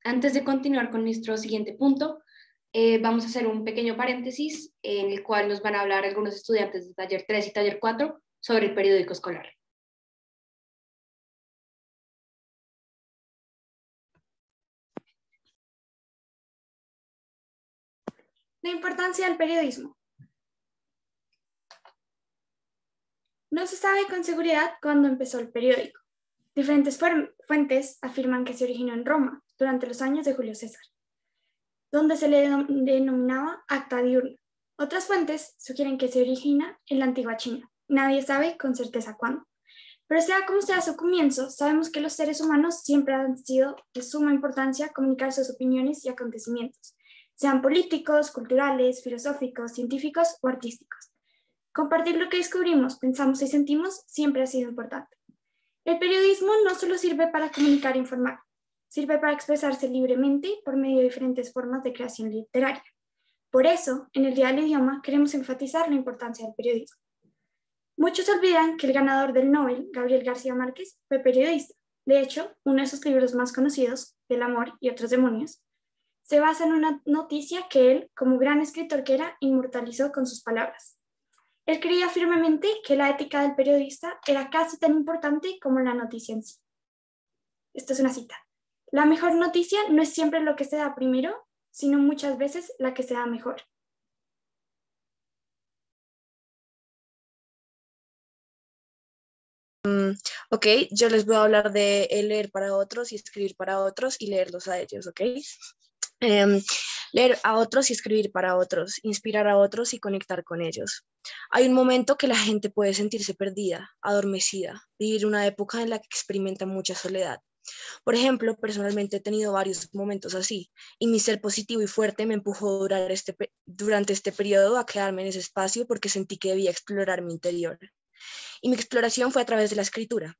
Antes de continuar con nuestro siguiente punto, vamos a hacer un pequeño paréntesis en el cual nos van a hablar algunos estudiantes de taller 3 y taller 4 sobre el periódico escolar. La importancia del periodismo. No se sabe con seguridad cuándo empezó el periódico. Diferentes fuentes afirman que se originó en Roma durante los años de Julio César, donde se le denominaba acta diurna. Otras fuentes sugieren que se origina en la antigua China. Nadie sabe con certeza cuándo. Pero sea como sea su comienzo, sabemos que los seres humanos siempre han sido de suma importancia comunicar sus opiniones y acontecimientos, sean políticos, culturales, filosóficos, científicos o artísticos. Compartir lo que descubrimos, pensamos y sentimos siempre ha sido importante. El periodismo no solo sirve para comunicar e informar, sirve para expresarse libremente por medio de diferentes formas de creación literaria. Por eso, en el Día del Idioma queremos enfatizar la importancia del periodismo. Muchos olvidan que el ganador del Nobel, Gabriel García Márquez, fue periodista. De hecho, uno de sus libros más conocidos, Del amor y otros demonios, se basa en una noticia que él, como gran escritor que era, inmortalizó con sus palabras. Él creía firmemente que la ética del periodista era casi tan importante como la noticia en sí. Esto es una cita. La mejor noticia no es siempre lo que se da primero, sino muchas veces la que se da mejor. Ok, yo les voy a hablar de leer para otros y escribir para otros y leerlos a ellos, ¿ok? Leer a otros y escribir para otros, inspirar a otros y conectar con ellos. Hay un momento que la gente puede sentirse perdida, adormecida, vivir una época en la que experimenta mucha soledad. Por ejemplo, personalmente he tenido varios momentos así y mi ser positivo y fuerte me empujó durante este periodo a quedarme en ese espacio porque sentí que debía explorar mi interior. Y mi exploración fue a través de la escritura.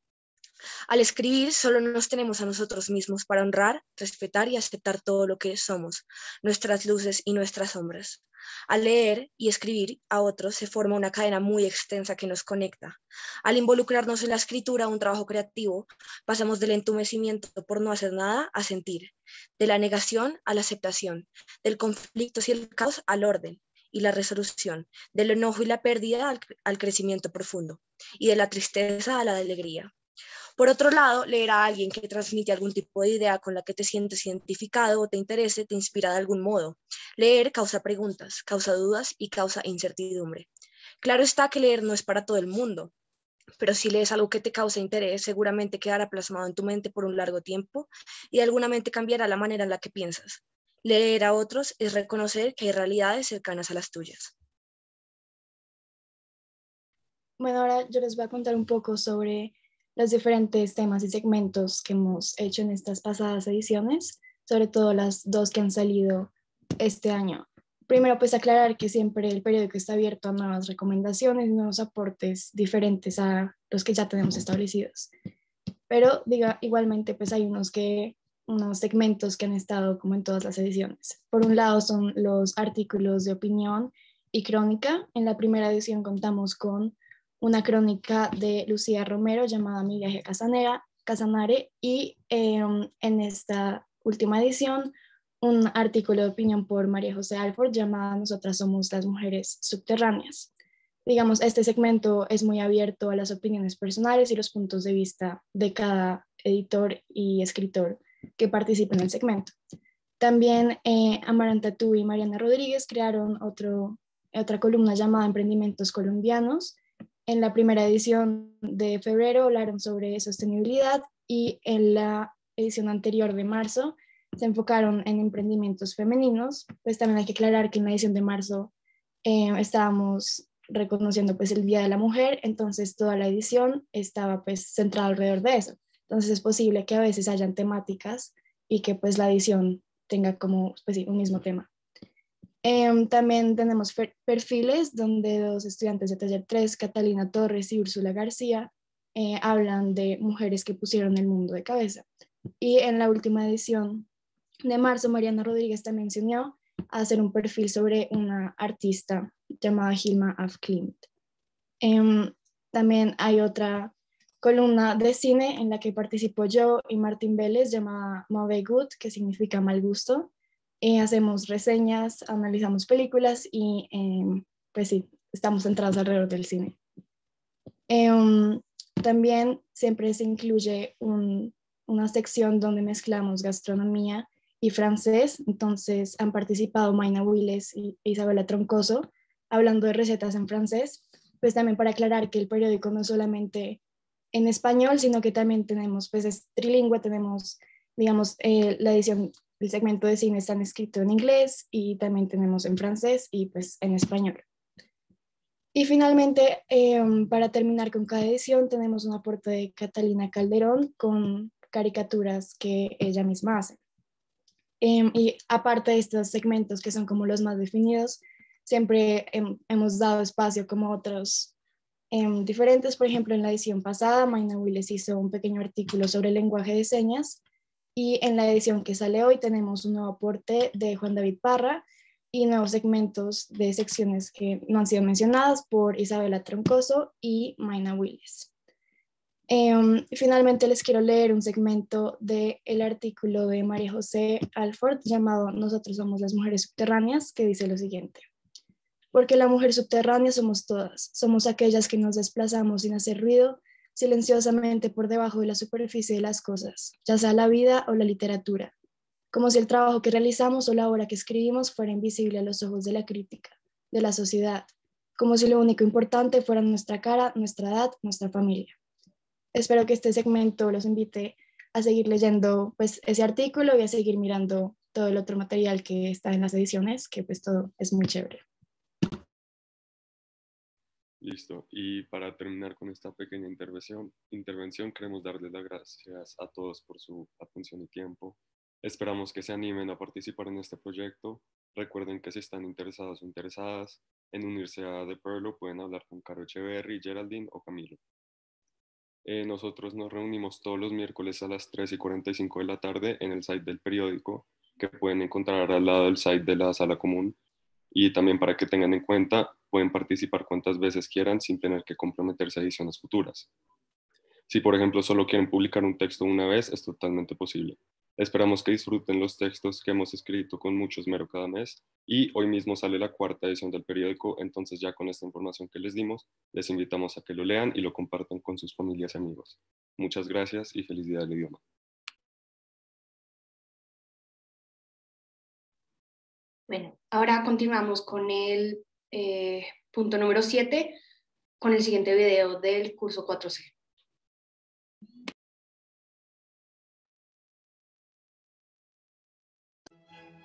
Al escribir solo nos tenemos a nosotros mismos para honrar, respetar y aceptar todo lo que somos, nuestras luces y nuestras sombras. Al leer y escribir a otros se forma una cadena muy extensa que nos conecta. Al involucrarnos en la escritura, un trabajo creativo, pasamos del entumecimiento por no hacer nada a sentir, de la negación a la aceptación, del conflicto y el caos al orden y la resolución, del enojo y la pérdida al crecimiento profundo, y de la tristeza a la alegría. Por otro lado, leer a alguien que transmite algún tipo de idea con la que te sientes identificado o te interese, te inspira de algún modo. Leer causa preguntas, causa dudas y causa incertidumbre. Claro está que leer no es para todo el mundo, pero si lees algo que te causa interés, seguramente quedará plasmado en tu mente por un largo tiempo y de alguna mente cambiará la manera en la que piensas. Leer a otros es reconocer que hay realidades cercanas a las tuyas. Bueno, ahora yo les voy a contar un poco sobre los diferentes temas y segmentos que hemos hecho en estas pasadas ediciones, sobre todo las dos que han salido este año. Primero, pues aclarar que siempre el periódico está abierto a nuevas recomendaciones y nuevos aportes diferentes a los que ya tenemos establecidos. Pero igualmente pues hay unos segmentos que han estado como en todas las ediciones. Por un lado son los artículos de opinión y crónica. En la primera edición contamos con una crónica de Lucía Romero llamada Mi viaje a Casanare y en esta última edición un artículo de opinión por María José Alford llamada Nosotras somos las mujeres subterráneas. Digamos, este segmento es muy abierto a las opiniones personales y los puntos de vista de cada editor y escritor que participa en el segmento. También Amaranta Tú y Mariana Rodríguez crearon otra columna llamada Emprendimientos Colombianos. En la primera edición de febrero hablaron sobre sostenibilidad y en la edición anterior de marzo se enfocaron en emprendimientos femeninos. Pues también hay que aclarar que en la edición de marzo estábamos reconociendo pues el Día de la Mujer, entonces toda la edición estaba pues centrada alrededor de eso. Entonces es posible que a veces hayan temáticas y que pues la edición tenga como pues, un mismo tema. También tenemos perfiles donde dos estudiantes de taller 3, Catalina Torres y Úrsula García, hablan de mujeres que pusieron el mundo de cabeza. Y en la última edición de marzo, Mariana Rodríguez también se unió a hacer un perfil sobre una artista llamada Hilma af Klint. También hay otra columna de cine en la que participo yo y Martín Vélez, llamada Mauvais Goût, que significa mal gusto. Hacemos reseñas, analizamos películas y pues sí, estamos centrados alrededor del cine. También siempre se incluye una sección donde mezclamos gastronomía y francés. Entonces han participado Mayna Willes y Isabela Troncoso hablando de recetas en francés, pues también para aclarar que el periódico no es solamente en español, sino que también tenemos, pues es trilingüe, tenemos, digamos, la edición, el segmento de cine está escrito en inglés y también tenemos en francés y pues en español. Y finalmente, para terminar con cada edición, tenemos un aporte de Catalina Calderón con caricaturas que ella misma hace. Y aparte de estos segmentos que son como los más definidos, siempre hemos dado espacio como otros diferentes. Por ejemplo, en la edición pasada, Mayna Willes hizo un pequeño artículo sobre el lenguaje de señas, y en la edición que sale hoy tenemos un nuevo aporte de Juan David Parra y nuevos segmentos de secciones que no han sido mencionadas por Isabela Troncoso y Mayna Willes. Finalmente les quiero leer un segmento del artículo de María José Alford llamado Nosotros somos las mujeres subterráneas, que dice lo siguiente: porque la mujer subterránea somos todas, somos aquellas que nos desplazamos sin hacer ruido, silenciosamente por debajo de la superficie de las cosas, ya sea la vida o la literatura, como si el trabajo que realizamos o la obra que escribimos fuera invisible a los ojos de la crítica, de la sociedad, como si lo único importante fuera nuestra cara, nuestra edad, nuestra familia. Espero que este segmento los invite a seguir leyendo pues, ese artículo y a seguir mirando todo el otro material que está en las ediciones, que pues todo es muy chévere. Listo, y para terminar con esta pequeña intervención queremos darles las gracias a todos por su atención y tiempo. Esperamos que se animen a participar en este proyecto. Recuerden que si están interesados o interesadas en unirse a The Perlo, pueden hablar con Caro Echeverry, Geraldine o Camilo. Nosotros nos reunimos todos los miércoles a las 3:45 de la tarde en el site del periódico, que pueden encontrar al lado del site de la sala común. Y también, para que tengan en cuenta, pueden participar cuantas veces quieran sin tener que comprometerse a ediciones futuras. Si, por ejemplo, solo quieren publicar un texto una vez, es totalmente posible. Esperamos que disfruten los textos que hemos escrito con mucho esmero cada mes, y hoy mismo sale la 4ª edición del periódico. Entonces, ya con esta información que les dimos, les invitamos a que lo lean y lo compartan con sus familias y amigos. Muchas gracias y feliz Día del Idioma. Bueno, ahora continuamos con el punto número 7, con el siguiente video del curso 4C.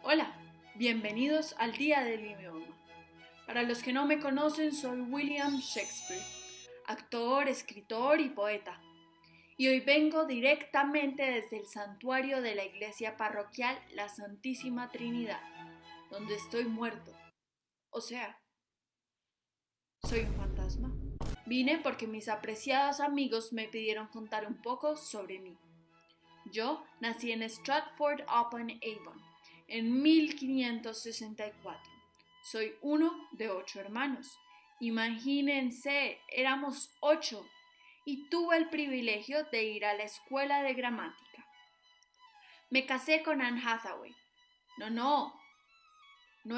Hola, bienvenidos al Día del Idioma. Para los que no me conocen, soy William Shakespeare, actor, escritor y poeta. Y hoy vengo directamente desde el santuario de la iglesia parroquial La Santísima Trinidad, donde estoy muerto. O sea, soy un fantasma. Vine porque mis apreciados amigos me pidieron contar un poco sobre mí. Yo nací en Stratford-upon-Avon en 1564. Soy uno de 8 hermanos. Imagínense, éramos 8 y tuve el privilegio de ir a la escuela de gramática. Me casé con Anne Hathaway. No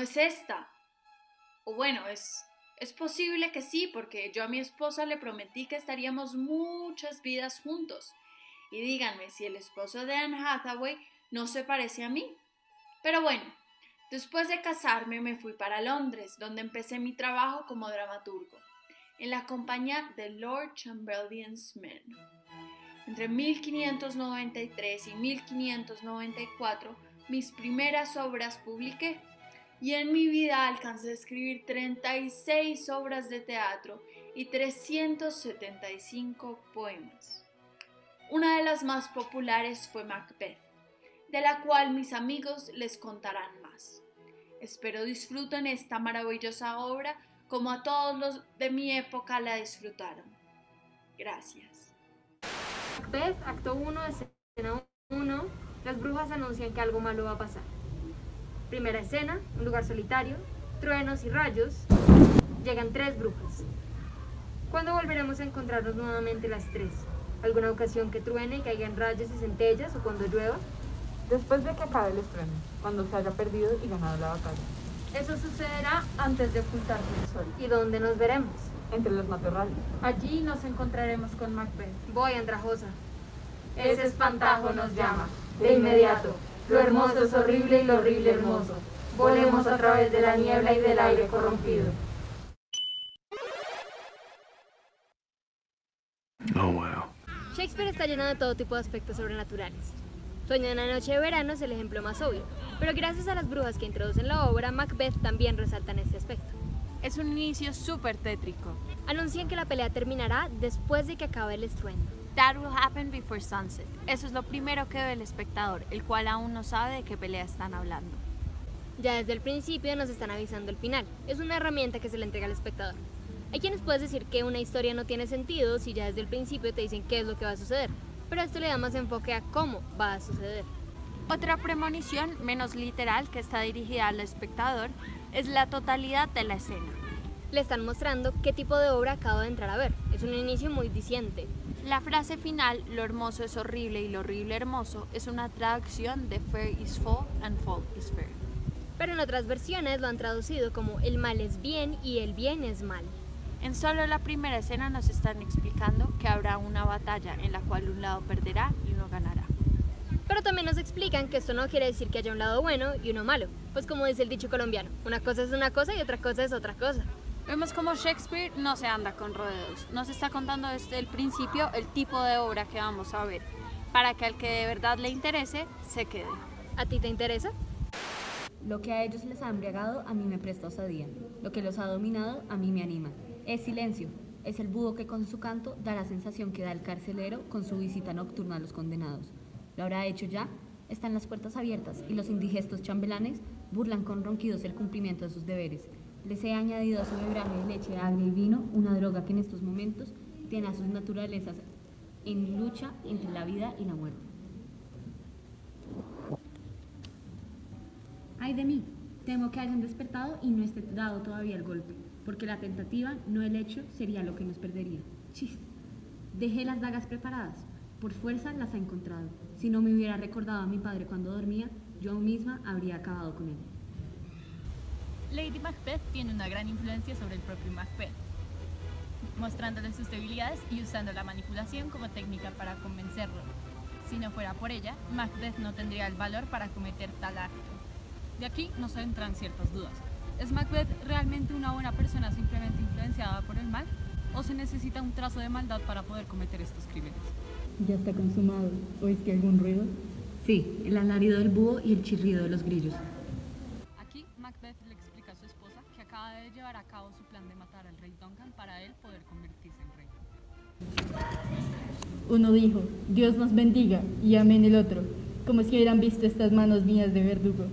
es esta. O bueno, es posible que sí, porque yo a mi esposa le prometí que estaríamos muchas vidas juntos. Y díganme si el esposo de Anne Hathaway no se parece a mí. Pero bueno, después de casarme me fui para Londres, donde empecé mi trabajo como dramaturgo, en la compañía de Lord Chamberlain's Men. Entre 1593 y 1594, mis primeras obras publiqué, y en mi vida alcancé a escribir 36 obras de teatro y 375 poemas. Una de las más populares fue Macbeth, de la cual mis amigos les contarán más. Espero disfruten esta maravillosa obra como a todos los de mi época la disfrutaron. Gracias. Macbeth, acto 1, escena 1. Las brujas anuncian que algo malo va a pasar. Primera escena, un lugar solitario, truenos y rayos. Llegan 3 brujas. ¿Cuándo volveremos a encontrarnos nuevamente las 3? ¿Alguna ocasión que truene y caigan rayos y centellas o cuando llueva? Después de que acabe el estreno, cuando se haya perdido y ganado la batalla. Eso sucederá antes de ocultarse el sol. ¿Y dónde nos veremos? Entre los matorrales. Allí nos encontraremos con Macbeth. Voy, Andrajosa. Ese espantajo nos llama. De inmediato. Lo hermoso es horrible y lo horrible hermoso. Volemos a través de la niebla y del aire corrompido. Oh, wow. Shakespeare está lleno de todo tipo de aspectos sobrenaturales. Sueño de una noche de verano es el ejemplo más obvio, pero gracias a las brujas que introducen la obra, Macbeth también resalta en este aspecto. Es un inicio súper tétrico. Anuncian que la pelea terminará después de que acabe el estruendo. That will happen before sunset. Eso es lo primero que ve el espectador, el cual aún no sabe de qué pelea están hablando. Ya desde el principio nos están avisando el final. Es una herramienta que se le entrega al espectador. Hay quienes pueden decir que una historia no tiene sentido si ya desde el principio te dicen qué es lo que va a suceder, pero esto le da más enfoque a cómo va a suceder. Otra premonición menos literal que está dirigida al espectador es la totalidad de la escena. Le están mostrando qué tipo de obra acabo de entrar a ver. Es un inicio muy diciente. La frase final, lo hermoso es horrible y lo horrible hermoso, es una traducción de fair is fall and fall is fair. Pero en otras versiones lo han traducido como el mal es bien y el bien es mal. En solo la primera escena nos están explicando que habrá una batalla en la cual un lado perderá y uno ganará. Pero también nos explican que esto no quiere decir que haya un lado bueno y uno malo, pues como dice el dicho colombiano, una cosa es una cosa y otra cosa es otra cosa. Vemos como Shakespeare no se anda con rodeos, nos está contando desde el principio el tipo de obra que vamos a ver, para que al que de verdad le interese, se quede. ¿A ti te interesa? Lo que a ellos les ha embriagado, a mí me presta osadía. Lo que los ha dominado, a mí me anima. Es silencio. Es el búho que con su canto da la sensación que da el carcelero con su visita nocturna a los condenados. ¿Lo habrá hecho ya? Están las puertas abiertas y los indigestos chambelanes burlan con ronquidos el cumplimiento de sus deberes. Les he añadido a su bebraje de leche, agria y vino una droga que en estos momentos tiene a sus naturalezas en lucha entre la vida y la muerte. Ay de mí, temo que hayan despertado y no esté dado todavía el golpe, porque la tentativa, no el hecho, sería lo que nos perdería. Chiste. Dejé las dagas preparadas, por fuerza las ha encontrado. Si no me hubiera recordado a mi padre cuando dormía, yo misma habría acabado con él. Lady Macbeth tiene una gran influencia sobre el propio Macbeth, mostrándole sus debilidades y usando la manipulación como técnica para convencerlo. Si no fuera por ella, Macbeth no tendría el valor para cometer tal acto. De aquí nos entran ciertas dudas. ¿Es Macbeth realmente una buena persona simplemente influenciada por el mal? ¿O se necesita un trazo de maldad para poder cometer estos crímenes? Ya está consumado. ¿Oíste algún ruido? Sí, el alarido del búho y el chirrido de los grillos. Aquí Macbeth le explica a su esposa que acaba de llevar a cabo su plan de matar al rey Duncan para él poder convertirse en rey. Uno dijo, Dios nos bendiga, y amén el otro, como si hubieran visto estas manos mías de verdugo.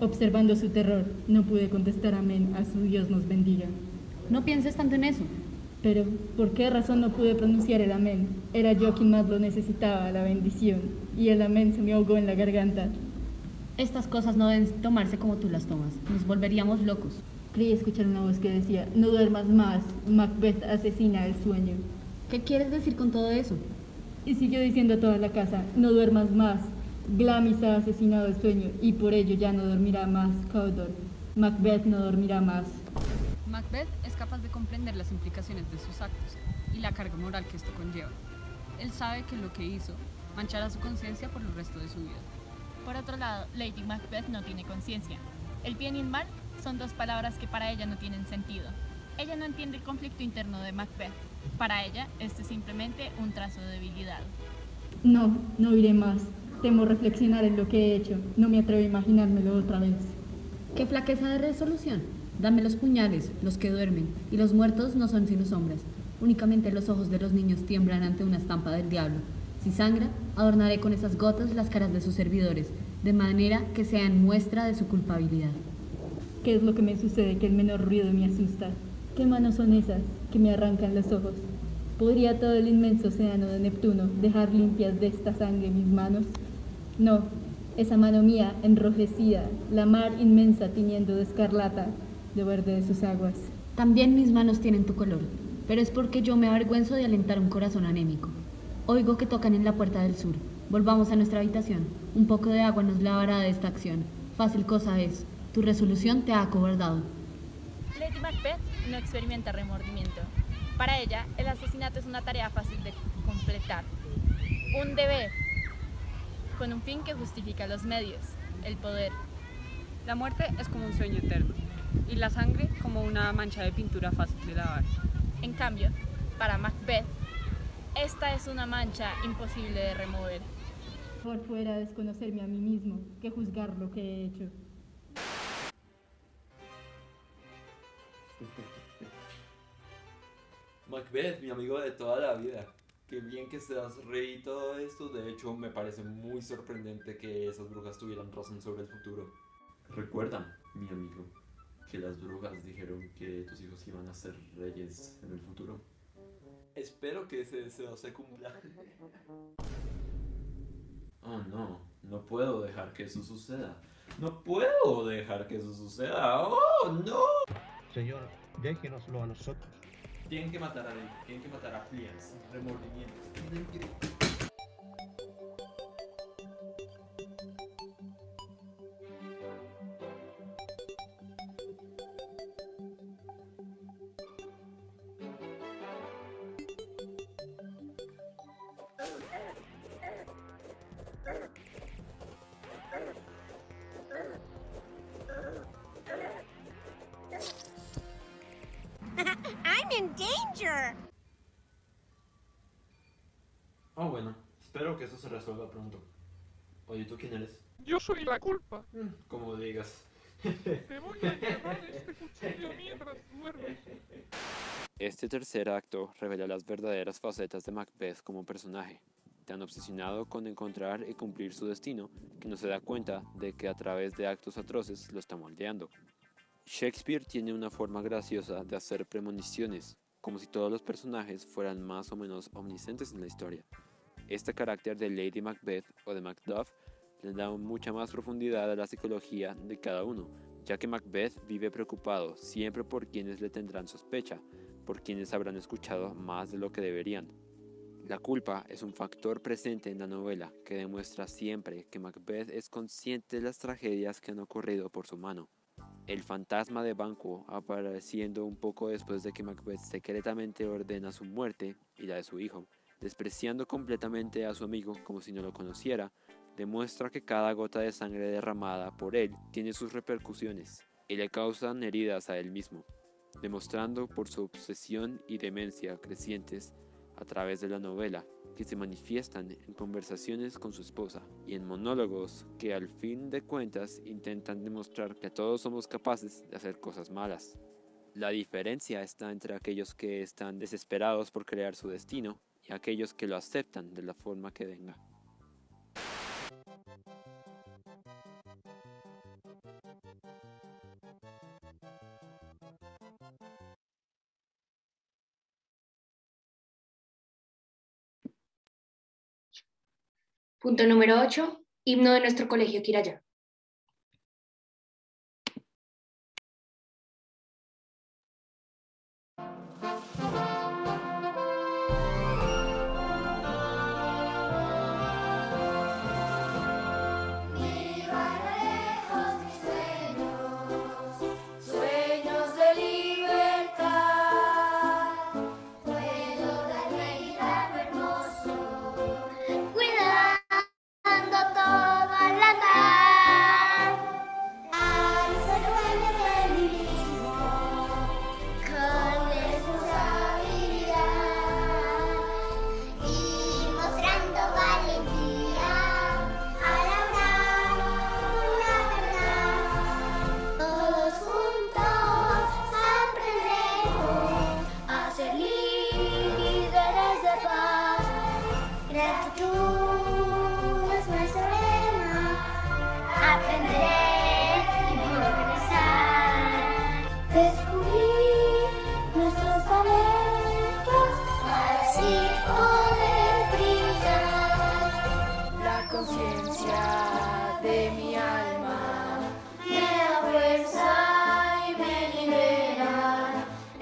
Observando su terror, no pude contestar amén a su Dios nos bendiga. No pienses tanto en eso. Pero, ¿por qué razón no pude pronunciar el amén? Era yo quien más lo necesitaba, la bendición, y el amén se me ahogó en la garganta. Estas cosas no deben tomarse como tú las tomas, nos volveríamos locos. Creí escuchar una voz que decía, no duermas más, Macbeth asesina el sueño. ¿Qué quieres decir con todo eso? Y siguió diciendo a toda la casa, no duermas más, Glamis ha asesinado el sueño, y por ello ya no dormirá más, Cawdor. Macbeth no dormirá más. Macbeth es capaz de comprender las implicaciones de sus actos y la carga moral que esto conlleva. Él sabe que lo que hizo manchará su conciencia por el resto de su vida. Por otro lado, Lady Macbeth no tiene conciencia. El bien y el mal son dos palabras que para ella no tienen sentido. Ella no entiende el conflicto interno de Macbeth. Para ella, este es simplemente un trazo de debilidad. No, no iré más. Temo reflexionar en lo que he hecho. No me atrevo a imaginármelo otra vez. ¡Qué flaqueza de resolución! Dame los puñales, los que duermen, y los muertos no son sino sombras. Únicamente los ojos de los niños tiemblan ante una estampa del diablo. Si sangra, adornaré con esas gotas las caras de sus servidores, de manera que sean muestra de su culpabilidad. ¿Qué es lo que me sucede que el menor ruido me asusta? ¿Qué manos son esas que me arrancan los ojos? ¿Podría todo el inmenso océano de Neptuno dejar limpias de esta sangre mis manos? No, esa mano mía enrojecida, la mar inmensa tiñendo de escarlata, de verde de sus aguas. También mis manos tienen tu color, pero es porque yo me avergüenzo de alentar un corazón anémico. Oigo que tocan en la puerta del sur. Volvamos a nuestra habitación. Un poco de agua nos lavará de esta acción. Fácil cosa es. Tu resolución te ha acobardado. Lady Macbeth no experimenta remordimiento. Para ella, el asesinato es una tarea fácil de completar. Un deber, con un fin que justifica los medios, el poder. La muerte es como un sueño eterno, y la sangre como una mancha de pintura fácil de lavar. En cambio, para Macbeth, esta es una mancha imposible de remover. Por fuera desconocerme a mí mismo, que juzgar lo que he hecho. Macbeth, mi amigo de toda la vida. Qué bien que seas rey y todo esto. De hecho, me parece muy sorprendente que esas brujas tuvieran razón sobre el futuro. Recuerda, mi amigo, que las brujas dijeron que tus hijos iban a ser reyes en el futuro. Espero que ese deseo se cumpla. Oh no, no puedo dejar que eso suceda. No puedo dejar que eso suceda. ¡Oh no! Señor, déjenoslo a nosotros. Tienen que matar a él, tienen que matar a Fleas, remordimientos, tienen que... I'm in danger. Oh, bueno, espero que eso se resuelva pronto. Oye, ¿tú quién eres? Yo soy la culpa. Como digas. Te voy a llevar este cuchillo mientras duermes. Este tercer acto revela las verdaderas facetas de Macbeth como personaje, tan obsesionado con encontrar y cumplir su destino que no se da cuenta de que a través de actos atroces lo está moldeando. Shakespeare tiene una forma graciosa de hacer premoniciones, como si todos los personajes fueran más o menos omniscientes en la historia. Este carácter de Lady Macbeth o de Macduff le da mucha más profundidad a la psicología de cada uno, ya que Macbeth vive preocupado siempre por quienes le tendrán sospecha, por quienes habrán escuchado más de lo que deberían. La culpa es un factor presente en la novela que demuestra siempre que Macbeth es consciente de las tragedias que han ocurrido por su mano. El fantasma de Banquo, apareciendo un poco después de que Macbeth secretamente ordena su muerte y la de su hijo, despreciando completamente a su amigo como si no lo conociera, demuestra que cada gota de sangre derramada por él tiene sus repercusiones y le causan heridas a él mismo, demostrando por su obsesión y demencia crecientes a través de la novela que se manifiestan en conversaciones con su esposa y en monólogos que al fin de cuentas intentan demostrar que todos somos capaces de hacer cosas malas. La diferencia está entre aquellos que están desesperados por crear su destino y aquellos que lo aceptan de la forma que venga. Punto número 8. Himno de nuestro colegio Quiraya.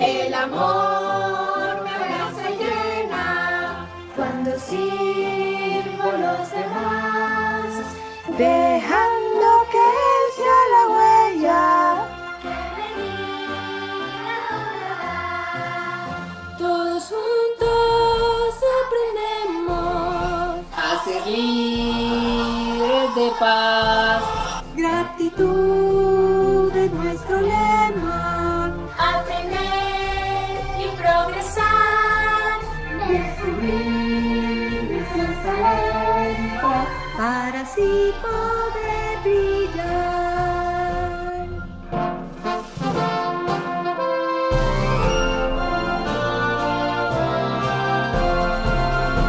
El amor me abraza y llena cuando sí. dejando que sea la huella. Todos juntos aprendemos A ser libres de paz. gratitud es nuestro lema. Aprender y progresar. Descubrir nuestros talentos Para así poder